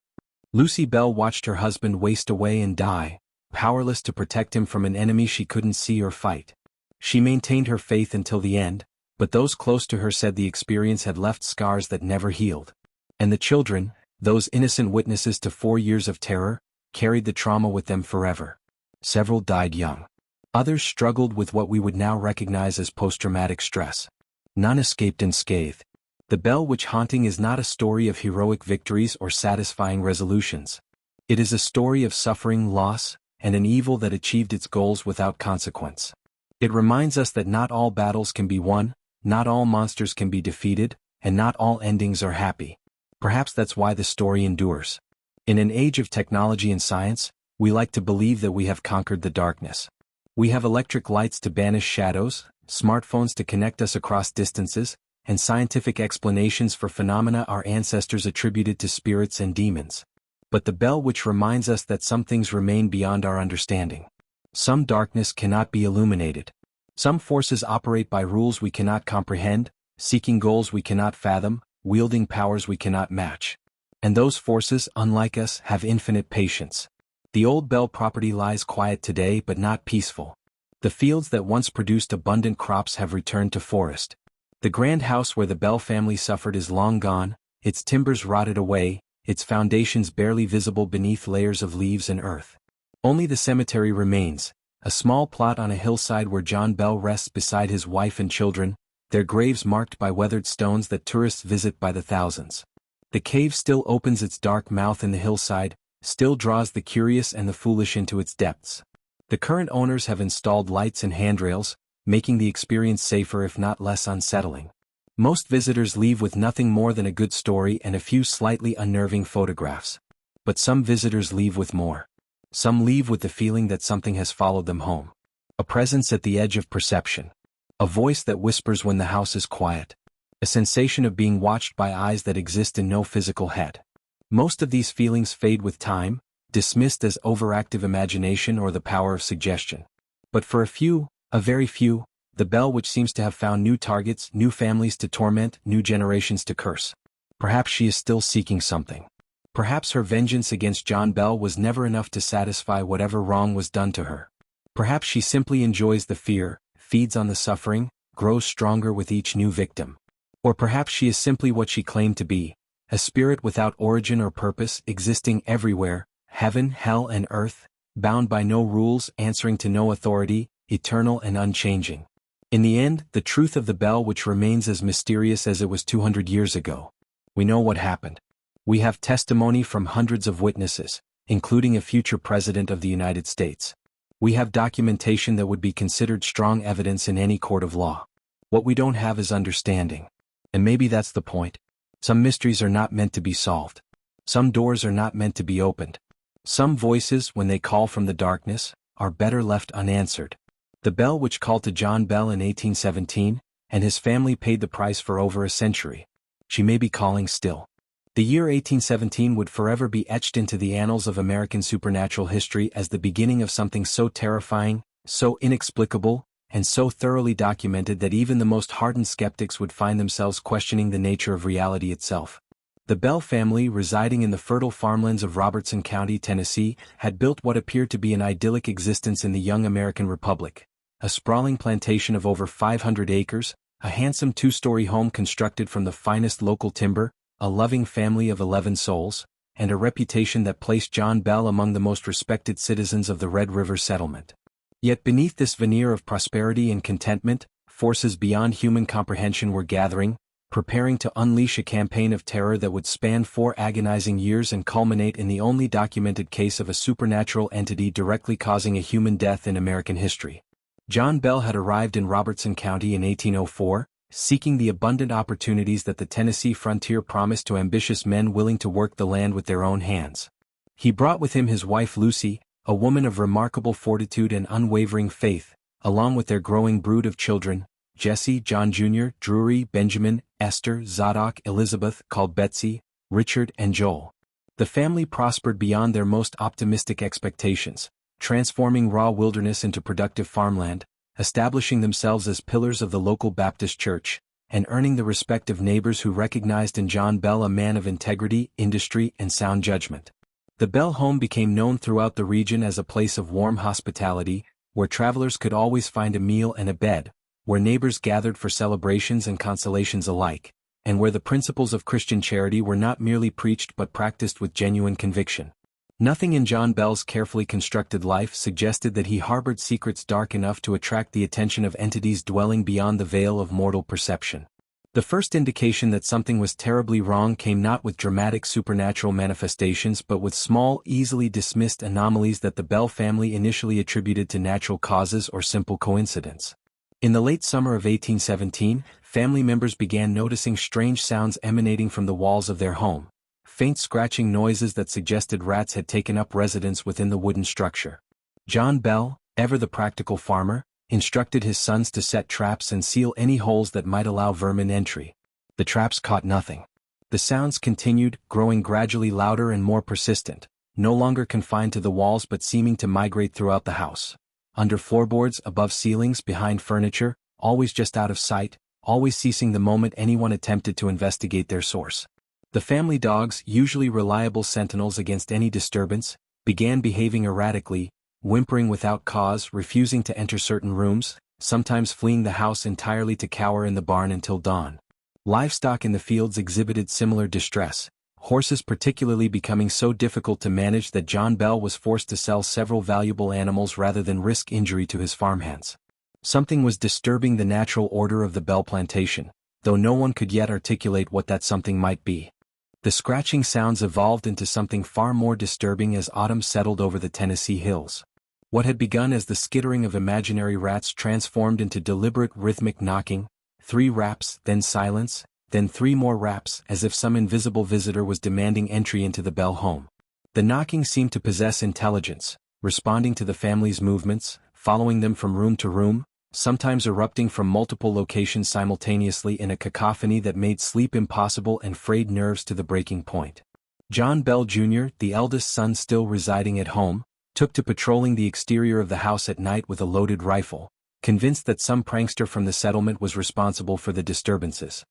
Lucy Bell watched her husband waste away and die, powerless to protect him from an enemy she couldn't see or fight. She maintained her faith until the end, but those close to her said the experience had left scars that never healed. And the children, those innocent witnesses to 4 years of terror, carried the trauma with them forever. Several died young. Others struggled with what we would now recognize as post-traumatic stress. None escaped unscathed. The Bell Witch haunting is not a story of heroic victories or satisfying resolutions. It is a story of suffering, loss, and an evil that achieved its goals without consequence. It reminds us that not all battles can be won, not all monsters can be defeated, and not all endings are happy. Perhaps that's why the story endures. In an age of technology and science, we like to believe that we have conquered the darkness. We have electric lights to banish shadows, smartphones to connect us across distances, and scientific explanations for phenomena our ancestors attributed to spirits and demons. But the Bell Witch reminds us that some things remain beyond our understanding. Some darkness cannot be illuminated. Some forces operate by rules we cannot comprehend, seeking goals we cannot fathom, wielding powers we cannot match. And those forces, unlike us, have infinite patience. The old Bell property lies quiet today but not peaceful. The fields that once produced abundant crops have returned to forest. The grand house where the Bell family suffered is long gone, its timbers rotted away, its foundations barely visible beneath layers of leaves and earth. Only the cemetery remains, a small plot on a hillside where John Bell rests beside his wife and children, their graves marked by weathered stones that tourists visit by the thousands. The cave still opens its dark mouth in the hillside, still draws the curious and the foolish into its depths. The current owners have installed lights and handrails, making the experience safer if not less unsettling. Most visitors leave with nothing more than a good story and a few slightly unnerving photographs. But some visitors leave with more. Some leave with the feeling that something has followed them home. A presence at the edge of perception. A voice that whispers when the house is quiet. A sensation of being watched by eyes that exist in no physical head. Most of these feelings fade with time, dismissed as overactive imagination or the power of suggestion. But for a few, a very few, the Bell which seems to have found new targets, new families to torment, new generations to curse. Perhaps she is still seeking something. Perhaps her vengeance against John Bell was never enough to satisfy whatever wrong was done to her. Perhaps she simply enjoys the fear, feeds on the suffering, grows stronger with each new victim. Or perhaps she is simply what she claimed to be, a spirit without origin or purpose, existing everywhere, heaven, hell and earth, bound by no rules, answering to no authority, eternal and unchanging. In the end, the truth of the Bell which remains as mysterious as it was 200 years ago. We know what happened. We have testimony from hundreds of witnesses, including a future president of the United States. We have documentation that would be considered strong evidence in any court of law. What we don't have is understanding. And maybe that's the point. Some mysteries are not meant to be solved. Some doors are not meant to be opened. Some voices, when they call from the darkness, are better left unanswered. The Bell which called to John Bell in 1817, and his family paid the price for over a century. She may be calling still. The year 1817 would forever be etched into the annals of American supernatural history as the beginning of something so terrifying, so inexplicable, and so thoroughly documented that even the most hardened skeptics would find themselves questioning the nature of reality itself. The Bell family, residing in the fertile farmlands of Robertson County, Tennessee, had built what appeared to be an idyllic existence in the young American Republic. A sprawling plantation of over 500 acres, a handsome two-story home constructed from the finest local timber, a loving family of 11 souls, and a reputation that placed John Bell among the most respected citizens of the Red River settlement. Yet beneath this veneer of prosperity and contentment, forces beyond human comprehension were gathering, preparing to unleash a campaign of terror that would span 4 agonizing years and culminate in the only documented case of a supernatural entity directly causing a human death in American history. John Bell had arrived in Robertson County in 1804, seeking the abundant opportunities that the Tennessee frontier promised to ambitious men willing to work the land with their own hands. He brought with him his wife Lucy, a woman of remarkable fortitude and unwavering faith, along with their growing brood of children, Jesse, John Jr., Drury, Benjamin, Esther, Zadok, Elizabeth, called Betsy, Richard, and Joel. The family prospered beyond their most optimistic expectations, transforming raw wilderness into productive farmland, establishing themselves as pillars of the local Baptist church, and earning the respect of neighbors who recognized in John Bell a man of integrity, industry, and sound judgment. The Bell home became known throughout the region as a place of warm hospitality, where travelers could always find a meal and a bed, where neighbors gathered for celebrations and consolations alike, and where the principles of Christian charity were not merely preached but practiced with genuine conviction. Nothing in John Bell's carefully constructed life suggested that he harbored secrets dark enough to attract the attention of entities dwelling beyond the veil of mortal perception. The first indication that something was terribly wrong came not with dramatic supernatural manifestations but with small, easily dismissed anomalies that the Bell family initially attributed to natural causes or simple coincidence. In the late summer of 1817, family members began noticing strange sounds emanating from the walls of their home. Faint scratching noises that suggested rats had taken up residence within the wooden structure. John Bell, ever the practical farmer, instructed his sons to set traps and seal any holes that might allow vermin entry. The traps caught nothing. The sounds continued, growing gradually louder and more persistent, no longer confined to the walls but seeming to migrate throughout the house. Under floorboards, above ceilings, behind furniture, always just out of sight, always ceasing the moment anyone attempted to investigate their source. The family dogs, usually reliable sentinels against any disturbance, began behaving erratically, whimpering without cause, refusing to enter certain rooms, sometimes fleeing the house entirely to cower in the barn until dawn. Livestock in the fields exhibited similar distress, horses particularly becoming so difficult to manage that John Bell was forced to sell several valuable animals rather than risk injury to his farmhands. Something was disturbing the natural order of the Bell plantation, though no one could yet articulate what that something might be. The scratching sounds evolved into something far more disturbing as autumn settled over the Tennessee hills. What had begun as the skittering of imaginary rats transformed into deliberate rhythmic knocking, 3 raps, then silence, then 3 more raps, as if some invisible visitor was demanding entry into the Bell home. The knocking seemed to possess intelligence, responding to the family's movements, following them from room to room, sometimes erupting from multiple locations simultaneously in a cacophony that made sleep impossible and frayed nerves to the breaking point. John Bell Jr., the eldest son still residing at home, took to patrolling the exterior of the house at night with a loaded rifle, convinced that some prankster from the settlement was responsible for the disturbances.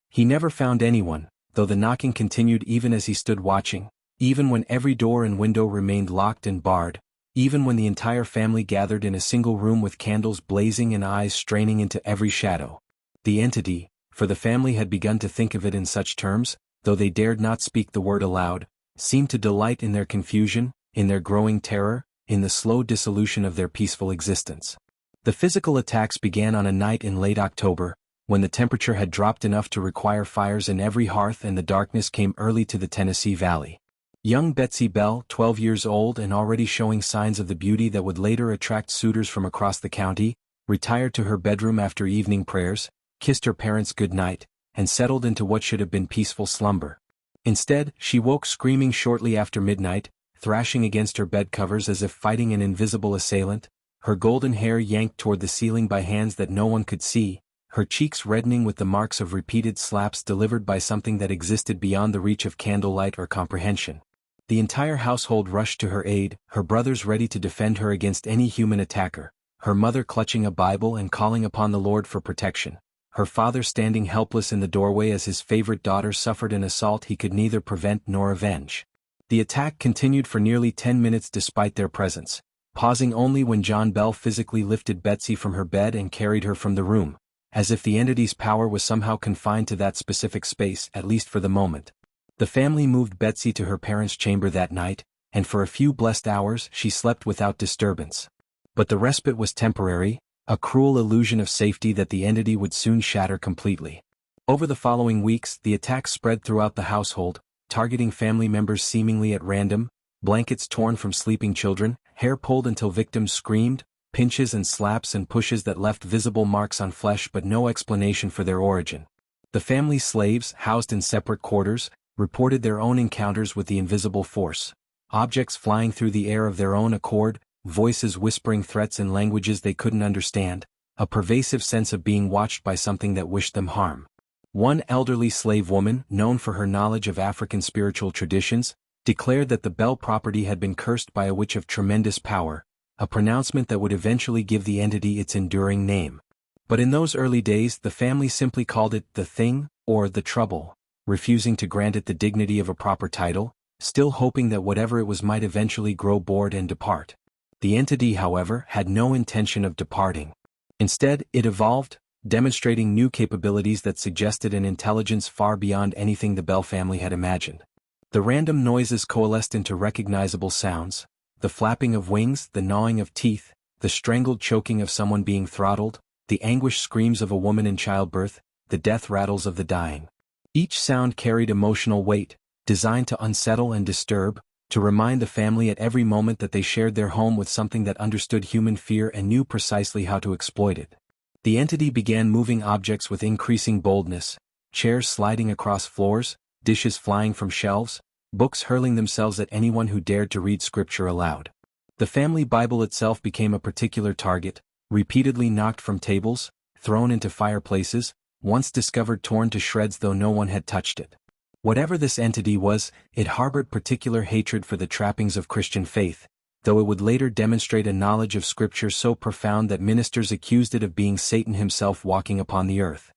He never found anyone, though the knocking continued even as he stood watching, even when every door and window remained locked and barred, even when the entire family gathered in a single room with candles blazing and eyes straining into every shadow. The entity, for the family had begun to think of it in such terms, though they dared not speak the word aloud, seemed to delight in their confusion, in their growing terror, in the slow dissolution of their peaceful existence. The physical attacks began on a night in late October, when the temperature had dropped enough to require fires in every hearth and the darkness came early to the Tennessee Valley. Young Betsy Bell, 12 years old and already showing signs of the beauty that would later attract suitors from across the county, retired to her bedroom after evening prayers, kissed her parents good night, and settled into what should have been peaceful slumber. Instead, she woke screaming shortly after midnight, thrashing against her bed covers as if fighting an invisible assailant, her golden hair yanked toward the ceiling by hands that no one could see, her cheeks reddening with the marks of repeated slaps delivered by something that existed beyond the reach of candlelight or comprehension. The entire household rushed to her aid, her brothers ready to defend her against any human attacker, her mother clutching a Bible and calling upon the Lord for protection, her father standing helpless in the doorway as his favorite daughter suffered an assault he could neither prevent nor avenge. The attack continued for nearly 10 minutes despite their presence, pausing only when John Bell physically lifted Betsy from her bed and carried her from the room, as if the entity's power was somehow confined to that specific space, at least for the moment. The family moved Betsy to her parents' chamber that night, and for a few blessed hours she slept without disturbance. But the respite was temporary, a cruel illusion of safety that the entity would soon shatter completely. Over the following weeks, the attacks spread throughout the household, targeting family members seemingly at random, blankets torn from sleeping children, hair pulled until victims screamed, pinches and slaps and pushes that left visible marks on flesh but no explanation for their origin. The family slaves, housed in separate quarters, reported their own encounters with the invisible force, objects flying through the air of their own accord, voices whispering threats in languages they couldn't understand, a pervasive sense of being watched by something that wished them harm. One elderly slave woman, known for her knowledge of African spiritual traditions, declared that the Bell property had been cursed by a witch of tremendous power, a pronouncement that would eventually give the entity its enduring name. But in those early days the family simply called it the Thing, or the Trouble, refusing to grant it the dignity of a proper title, still hoping that whatever it was might eventually grow bored and depart. The entity, however, had no intention of departing. Instead, it evolved, demonstrating new capabilities that suggested an intelligence far beyond anything the Bell family had imagined. The random noises coalesced into recognizable sounds, the flapping of wings, the gnawing of teeth, the strangled choking of someone being throttled, the anguished screams of a woman in childbirth, the death rattles of the dying. Each sound carried emotional weight, designed to unsettle and disturb, to remind the family at every moment that they shared their home with something that understood human fear and knew precisely how to exploit it. The entity began moving objects with increasing boldness, chairs sliding across floors, dishes flying from shelves, books hurling themselves at anyone who dared to read scripture aloud. The family Bible itself became a particular target, repeatedly knocked from tables, thrown into fireplaces, once discovered torn to shreds though no one had touched it. Whatever this entity was, it harbored particular hatred for the trappings of Christian faith, though it would later demonstrate a knowledge of Scripture so profound that ministers accused it of being Satan himself walking upon the earth.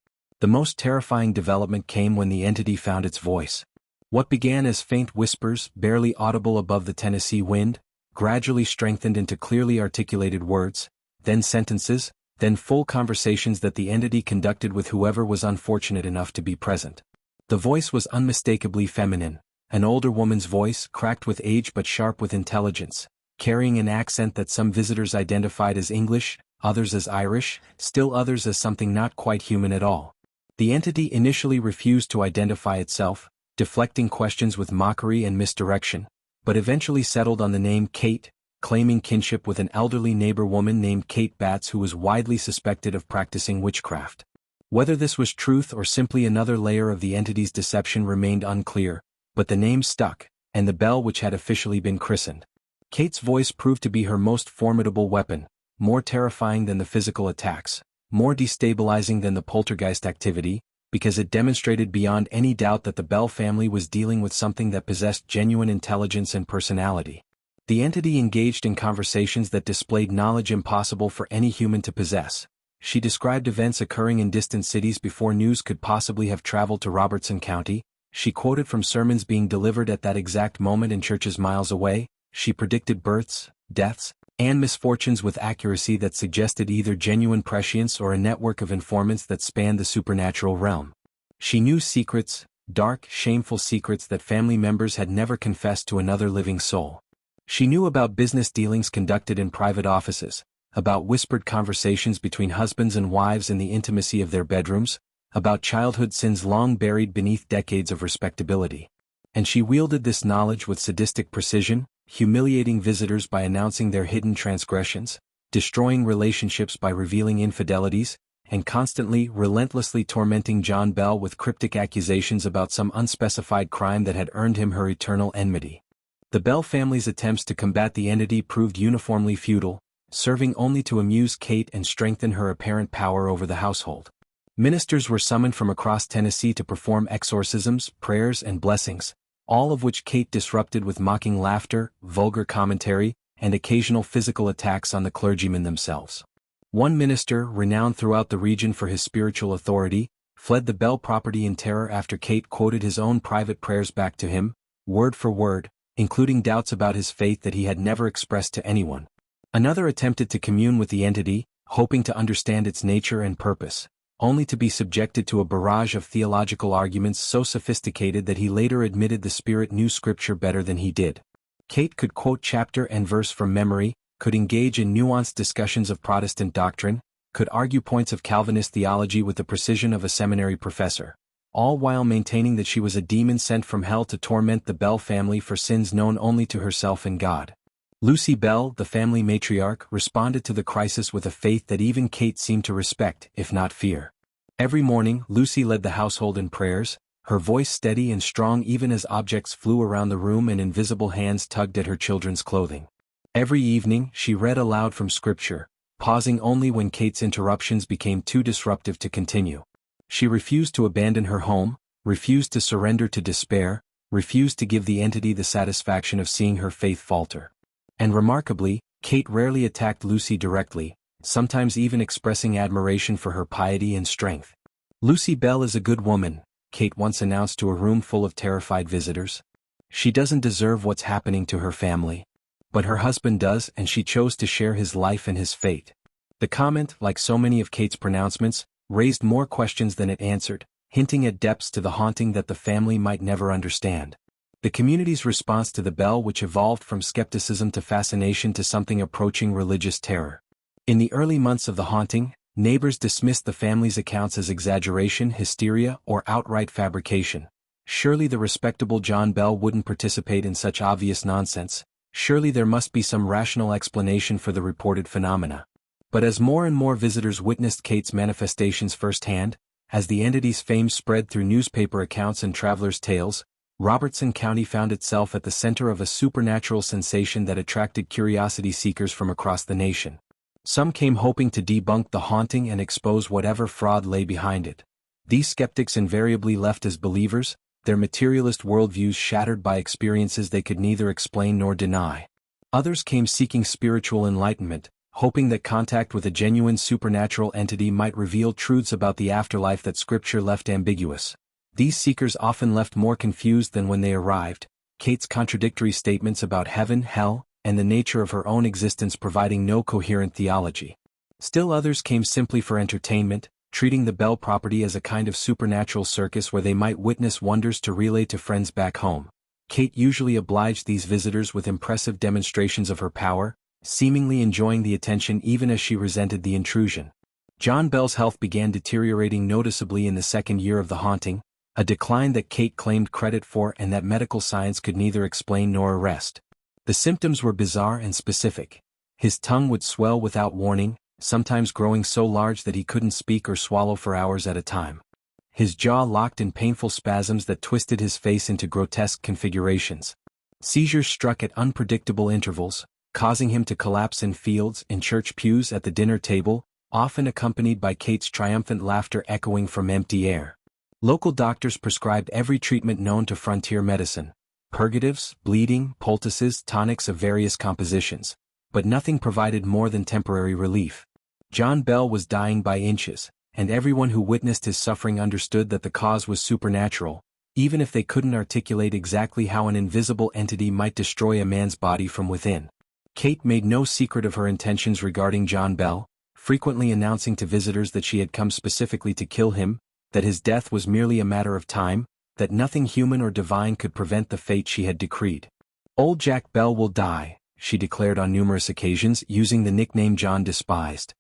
The most terrifying development came when the entity found its voice. What began as faint whispers, barely audible above the Tennessee wind, gradually strengthened into clearly articulated words, then sentences, then full conversations that the entity conducted with whoever was unfortunate enough to be present. The voice was unmistakably feminine, an older woman's voice, cracked with age but sharp with intelligence, carrying an accent that some visitors identified as English, others as Irish, still others as something not quite human at all. The entity initially refused to identify itself, deflecting questions with mockery and misdirection, but eventually settled on the name Kate, claiming kinship with an elderly neighbor woman named Kate Batts who was widely suspected of practicing witchcraft. Whether this was truth or simply another layer of the entity's deception remained unclear, but the name stuck, and the bell which had officially been christened. Kate's voice proved to be her most formidable weapon, more terrifying than the physical attacks, more destabilizing than the poltergeist activity, because it demonstrated beyond any doubt that the Bell family was dealing with something that possessed genuine intelligence and personality. The entity engaged in conversations that displayed knowledge impossible for any human to possess. She described events occurring in distant cities before news could possibly have traveled to Robertson County. She quoted from sermons being delivered at that exact moment in churches miles away. She predicted births, deaths, and misfortunes with accuracy that suggested either genuine prescience or a network of informants that spanned the supernatural realm. She knew secrets, dark, shameful secrets that family members had never confessed to another living soul. She knew about business dealings conducted in private offices, about whispered conversations between husbands and wives in the intimacy of their bedrooms, about childhood sins long buried beneath decades of respectability. And she wielded this knowledge with sadistic precision, humiliating visitors by announcing their hidden transgressions, destroying relationships by revealing infidelities, and constantly, relentlessly tormenting John Bell with cryptic accusations about some unspecified crime that had earned him her eternal enmity. The Bell family's attempts to combat the entity proved uniformly futile, serving only to amuse Kate and strengthen her apparent power over the household. Ministers were summoned from across Tennessee to perform exorcisms, prayers, and blessings, all of which Kate disrupted with mocking laughter, vulgar commentary, and occasional physical attacks on the clergymen themselves. One minister, renowned throughout the region for his spiritual authority, fled the Bell property in terror after Kate quoted his own private prayers back to him, word for word, including doubts about his faith that he had never expressed to anyone. Another attempted to commune with the entity, hoping to understand its nature and purpose, only to be subjected to a barrage of theological arguments so sophisticated that he later admitted the spirit knew scripture better than he did. Kate could quote chapter and verse from memory, could engage in nuanced discussions of Protestant doctrine, could argue points of Calvinist theology with the precision of a seminary professor, all while maintaining that she was a demon sent from hell to torment the Bell family for sins known only to herself and God. Lucy Bell, the family matriarch, responded to the crisis with a faith that even Kate seemed to respect, if not fear. Every morning, Lucy led the household in prayers, her voice steady and strong even as objects flew around the room and invisible hands tugged at her children's clothing. Every evening, she read aloud from Scripture, pausing only when Kate's interruptions became too disruptive to continue. She refused to abandon her home, refused to surrender to despair, refused to give the entity the satisfaction of seeing her faith falter. And remarkably, Kate rarely attacked Lucy directly, sometimes even expressing admiration for her piety and strength. "Lucy Bell is a good woman," Kate once announced to a room full of terrified visitors. "She doesn't deserve what's happening to her family. But her husband does, and she chose to share his life and his fate." The comment, like so many of Kate's pronouncements, raised more questions than it answered, hinting at depths to the haunting that the family might never understand. The community's response to the Bell, which evolved from skepticism to fascination to something approaching religious terror. In the early months of the haunting, neighbors dismissed the family's accounts as exaggeration, hysteria, or outright fabrication. Surely the respectable John Bell wouldn't participate in such obvious nonsense. Surely there must be some rational explanation for the reported phenomena. But as more and more visitors witnessed Kate's manifestations firsthand, as the entity's fame spread through newspaper accounts and travelers' tales, Robertson County found itself at the center of a supernatural sensation that attracted curiosity seekers from across the nation. Some came hoping to debunk the haunting and expose whatever fraud lay behind it. These skeptics invariably left as believers, their materialist worldviews shattered by experiences they could neither explain nor deny. Others came seeking spiritual enlightenment, hoping that contact with a genuine supernatural entity might reveal truths about the afterlife that Scripture left ambiguous. These seekers often left more confused than when they arrived, Kate's contradictory statements about heaven, hell, and the nature of her own existence providing no coherent theology. Still others came simply for entertainment, treating the Bell property as a kind of supernatural circus where they might witness wonders to relay to friends back home. Kate usually obliged these visitors with impressive demonstrations of her power, seemingly enjoying the attention even as she resented the intrusion. John Bell's health began deteriorating noticeably in the second year of the haunting, a decline that Kate claimed credit for and that medical science could neither explain nor arrest. The symptoms were bizarre and specific. His tongue would swell without warning, sometimes growing so large that he couldn't speak or swallow for hours at a time. His jaw locked in painful spasms that twisted his face into grotesque configurations. Seizures struck at unpredictable intervals, causing him to collapse in fields, in church pews, at the dinner table, often accompanied by Kate's triumphant laughter echoing from empty air. Local doctors prescribed every treatment known to frontier medicine: purgatives, bleeding, poultices, tonics of various compositions, but nothing provided more than temporary relief. John Bell was dying by inches, and everyone who witnessed his suffering understood that the cause was supernatural, even if they couldn't articulate exactly how an invisible entity might destroy a man's body from within. Kate made no secret of her intentions regarding John Bell, frequently announcing to visitors that she had come specifically to kill him, that his death was merely a matter of time, that nothing human or divine could prevent the fate she had decreed. "Old Jack Bell will die," she declared on numerous occasions, using the nickname John despised.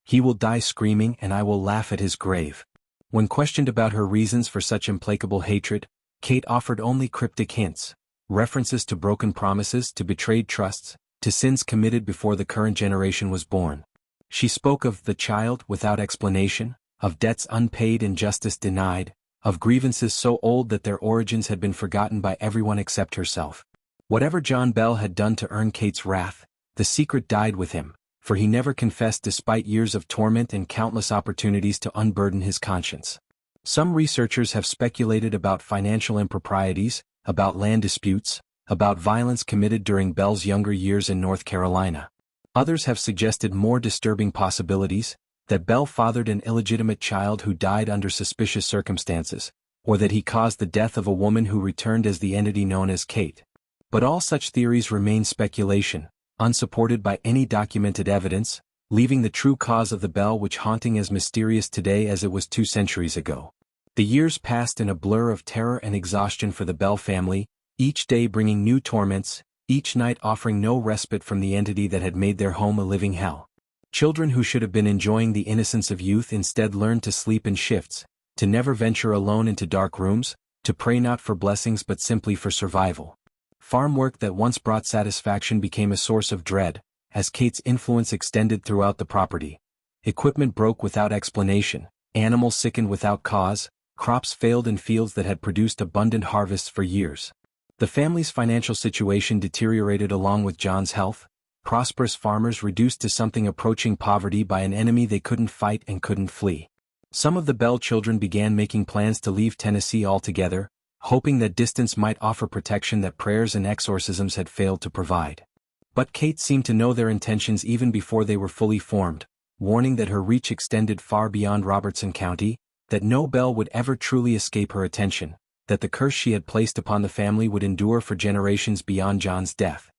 "He will die screaming, and I will laugh at his grave." When questioned about her reasons for such implacable hatred, Kate offered only cryptic hints, references to broken promises, to betrayed trusts, to sins committed before the current generation was born. She spoke of the child without explanation, of debts unpaid and justice denied, of grievances so old that their origins had been forgotten by everyone except herself. Whatever John Bell had done to earn Kate's wrath, the secret died with him, for he never confessed despite years of torment and countless opportunities to unburden his conscience. Some researchers have speculated about financial improprieties, about land disputes, about violence committed during Bell's younger years in North Carolina. Others have suggested more disturbing possibilities, that Bell fathered an illegitimate child who died under suspicious circumstances, or that he caused the death of a woman who returned as the entity known as Kate. But all such theories remain speculation, unsupported by any documented evidence, leaving the true cause of the Bell Witch haunting as mysterious today as it was 2 centuries ago. The years passed in a blur of terror and exhaustion for the Bell family, each day bringing new torments, each night offering no respite from the entity that had made their home a living hell. Children who should have been enjoying the innocence of youth instead learned to sleep in shifts, to never venture alone into dark rooms, to pray not for blessings but simply for survival. Farm work that once brought satisfaction became a source of dread, as Kate's influence extended throughout the property. Equipment broke without explanation, animals sickened without cause, crops failed in fields that had produced abundant harvests for years. The family's financial situation deteriorated along with John's health, prosperous farmers reduced to something approaching poverty by an enemy they couldn't fight and couldn't flee. Some of the Bell children began making plans to leave Tennessee altogether, hoping that distance might offer protection that prayers and exorcisms had failed to provide. But Kate seemed to know their intentions even before they were fully formed, warning that her reach extended far beyond Robertson County, that no Bell would ever truly escape her attention, that the curse she had placed upon the family would endure for generations beyond John's death.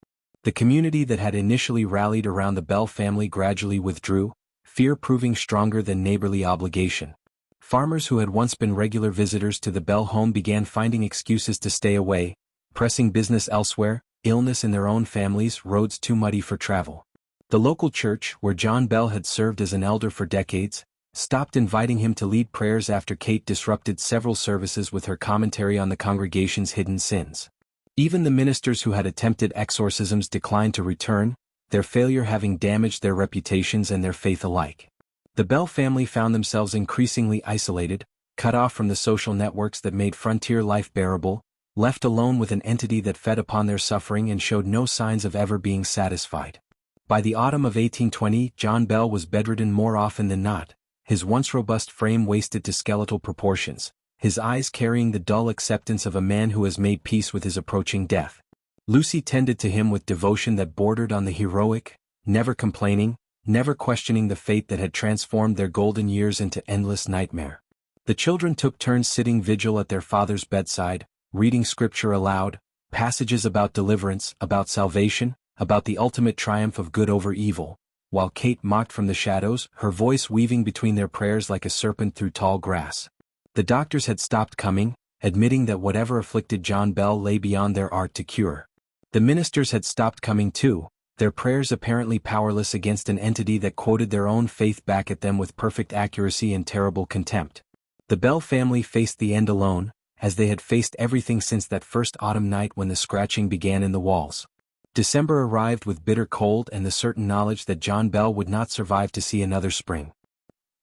The community that had initially rallied around the Bell family gradually withdrew, fear proving stronger than neighborly obligation. Farmers who had once been regular visitors to the Bell home began finding excuses to stay away, pressing business elsewhere, illness in their own families, roads too muddy for travel. The local church, where John Bell had served as an elder for decades, stopped inviting him to lead prayers after Kate disrupted several services with her commentary on the congregation's hidden sins. Even the ministers who had attempted exorcisms declined to return, their failure having damaged their reputations and their faith alike. The Bell family found themselves increasingly isolated, cut off from the social networks that made frontier life bearable, left alone with an entity that fed upon their suffering and showed no signs of ever being satisfied. By the autumn of 1820, John Bell was bedridden more often than not, his once robust frame wasted to skeletal proportions, his eyes carrying the dull acceptance of a man who has made peace with his approaching death. Lucy tended to him with devotion that bordered on the heroic, never complaining, never questioning the fate that had transformed their golden years into endless nightmare. The children took turns sitting vigil at their father's bedside, reading scripture aloud, passages about deliverance, about salvation, about the ultimate triumph of good over evil, while Kate mocked from the shadows, her voice weaving between their prayers like a serpent through tall grass. The doctors had stopped coming, admitting that whatever afflicted John Bell lay beyond their art to cure. The ministers had stopped coming too, their prayers apparently powerless against an entity that quoted their own faith back at them with perfect accuracy and terrible contempt. The Bell family faced the end alone, as they had faced everything since that first autumn night when the scratching began in the walls. December arrived with bitter cold and the certain knowledge that John Bell would not survive to see another spring.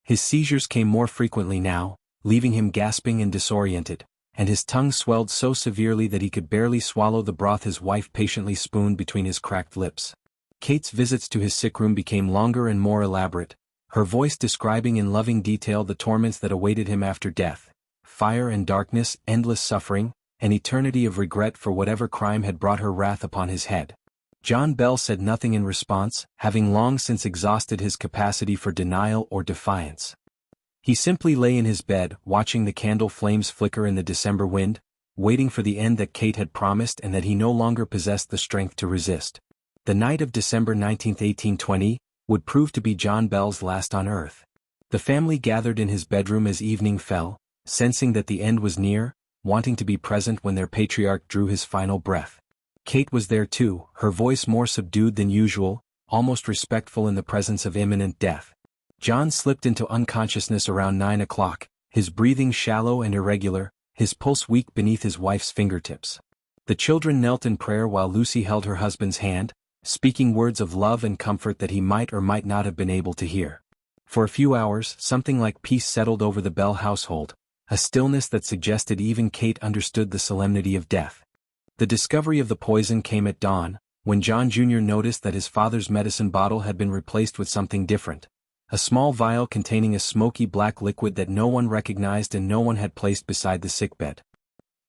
His seizures came more frequently now, leaving him gasping and disoriented, and his tongue swelled so severely that he could barely swallow the broth his wife patiently spooned between his cracked lips. Kate's visits to his sick room became longer and more elaborate, her voice describing in loving detail the torments that awaited him after death, fire and darkness, endless suffering, an eternity of regret for whatever crime had brought her wrath upon his head. John Bell said nothing in response, having long since exhausted his capacity for denial or defiance. He simply lay in his bed, watching the candle flames flicker in the December wind, waiting for the end that Kate had promised and that he no longer possessed the strength to resist. The night of December 19, 1820, would prove to be John Bell's last on earth. The family gathered in his bedroom as evening fell, sensing that the end was near, wanting to be present when their patriarch drew his final breath. Kate was there too, her voice more subdued than usual, almost respectful in the presence of imminent death. John slipped into unconsciousness around 9 o'clock, his breathing shallow and irregular, his pulse weak beneath his wife's fingertips. The children knelt in prayer while Lucy held her husband's hand, speaking words of love and comfort that he might or might not have been able to hear. For a few hours, something like peace settled over the Bell household, a stillness that suggested even Kate understood the solemnity of death. The discovery of the poison came at dawn, when John Jr. noticed that his father's medicine bottle had been replaced with something different, a small vial containing a smoky black liquid that no one recognized and no one had placed beside the sickbed.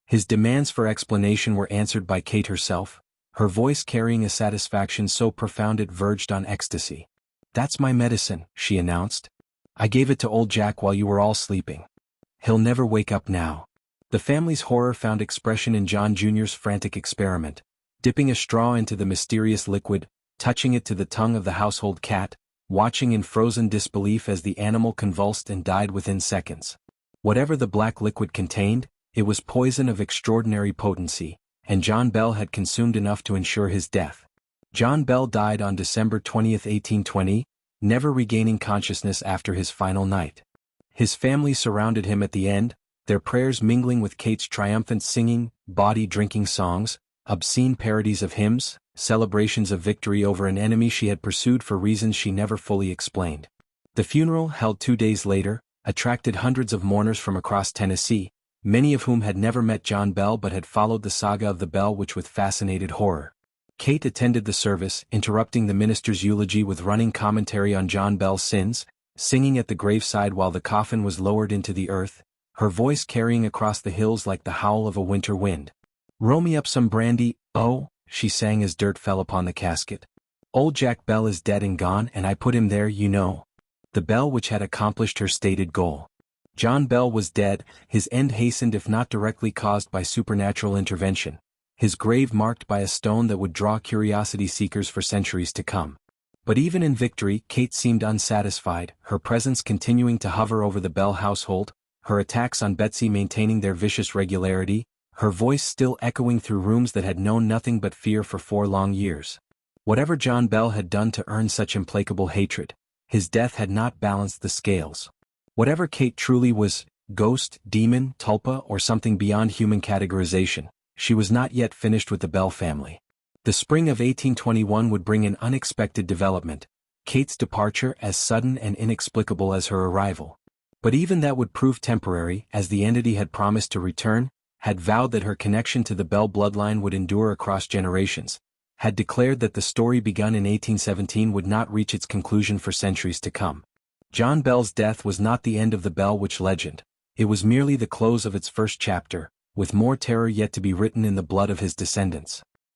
His demands for explanation were answered by Kate herself, her voice carrying a satisfaction so profound it verged on ecstasy. "That's my medicine," she announced. "I gave it to old Jack while you were all sleeping. He'll never wake up now." The family's horror found expression in John Jr.'s frantic experiment, dipping a straw into the mysterious liquid, touching it to the tongue of the household cat, watching in frozen disbelief as the animal convulsed and died within seconds. Whatever the black liquid contained, it was poison of extraordinary potency, and John Bell had consumed enough to ensure his death. John Bell died on December 20, 1820, never regaining consciousness after his final night. His family surrounded him at the end, their prayers mingling with Kate's triumphant singing, body-drinking songs, obscene parodies of hymns, celebrations of victory over an enemy she had pursued for reasons she never fully explained. The funeral, held 2 days later, attracted hundreds of mourners from across Tennessee, many of whom had never met John Bell but had followed the saga of the Bell Witch with fascinated horror. Kate attended the service, interrupting the minister's eulogy with running commentary on John Bell's sins, singing at the graveside while the coffin was lowered into the earth, her voice carrying across the hills like the howl of a winter wind. "Roll me up some brandy, oh," she sang as dirt fell upon the casket. "Old Jack Bell is dead and gone and I put him there, you know." The Bell Witch had accomplished her stated goal. John Bell was dead, his end hastened if not directly caused by supernatural intervention, his grave marked by a stone that would draw curiosity seekers for centuries to come. But even in victory, Kate seemed unsatisfied, her presence continuing to hover over the Bell household, her attacks on Betsy maintaining their vicious regularity, her voice still echoing through rooms that had known nothing but fear for 4 long years. Whatever John Bell had done to earn such implacable hatred, his death had not balanced the scales. Whatever Kate truly was, ghost, demon, tulpa, or something beyond human categorization, she was not yet finished with the Bell family. The spring of 1821 would bring an unexpected development, Kate's departure as sudden and inexplicable as her arrival. But even that would prove temporary, as the entity had promised to return, had vowed that her connection to the Bell bloodline would endure across generations, had declared that the story begun in 1817 would not reach its conclusion for centuries to come. John Bell's death was not the end of the Bell Witch legend, it was merely the close of its first chapter, with more terror yet to be written in the blood of his descendants.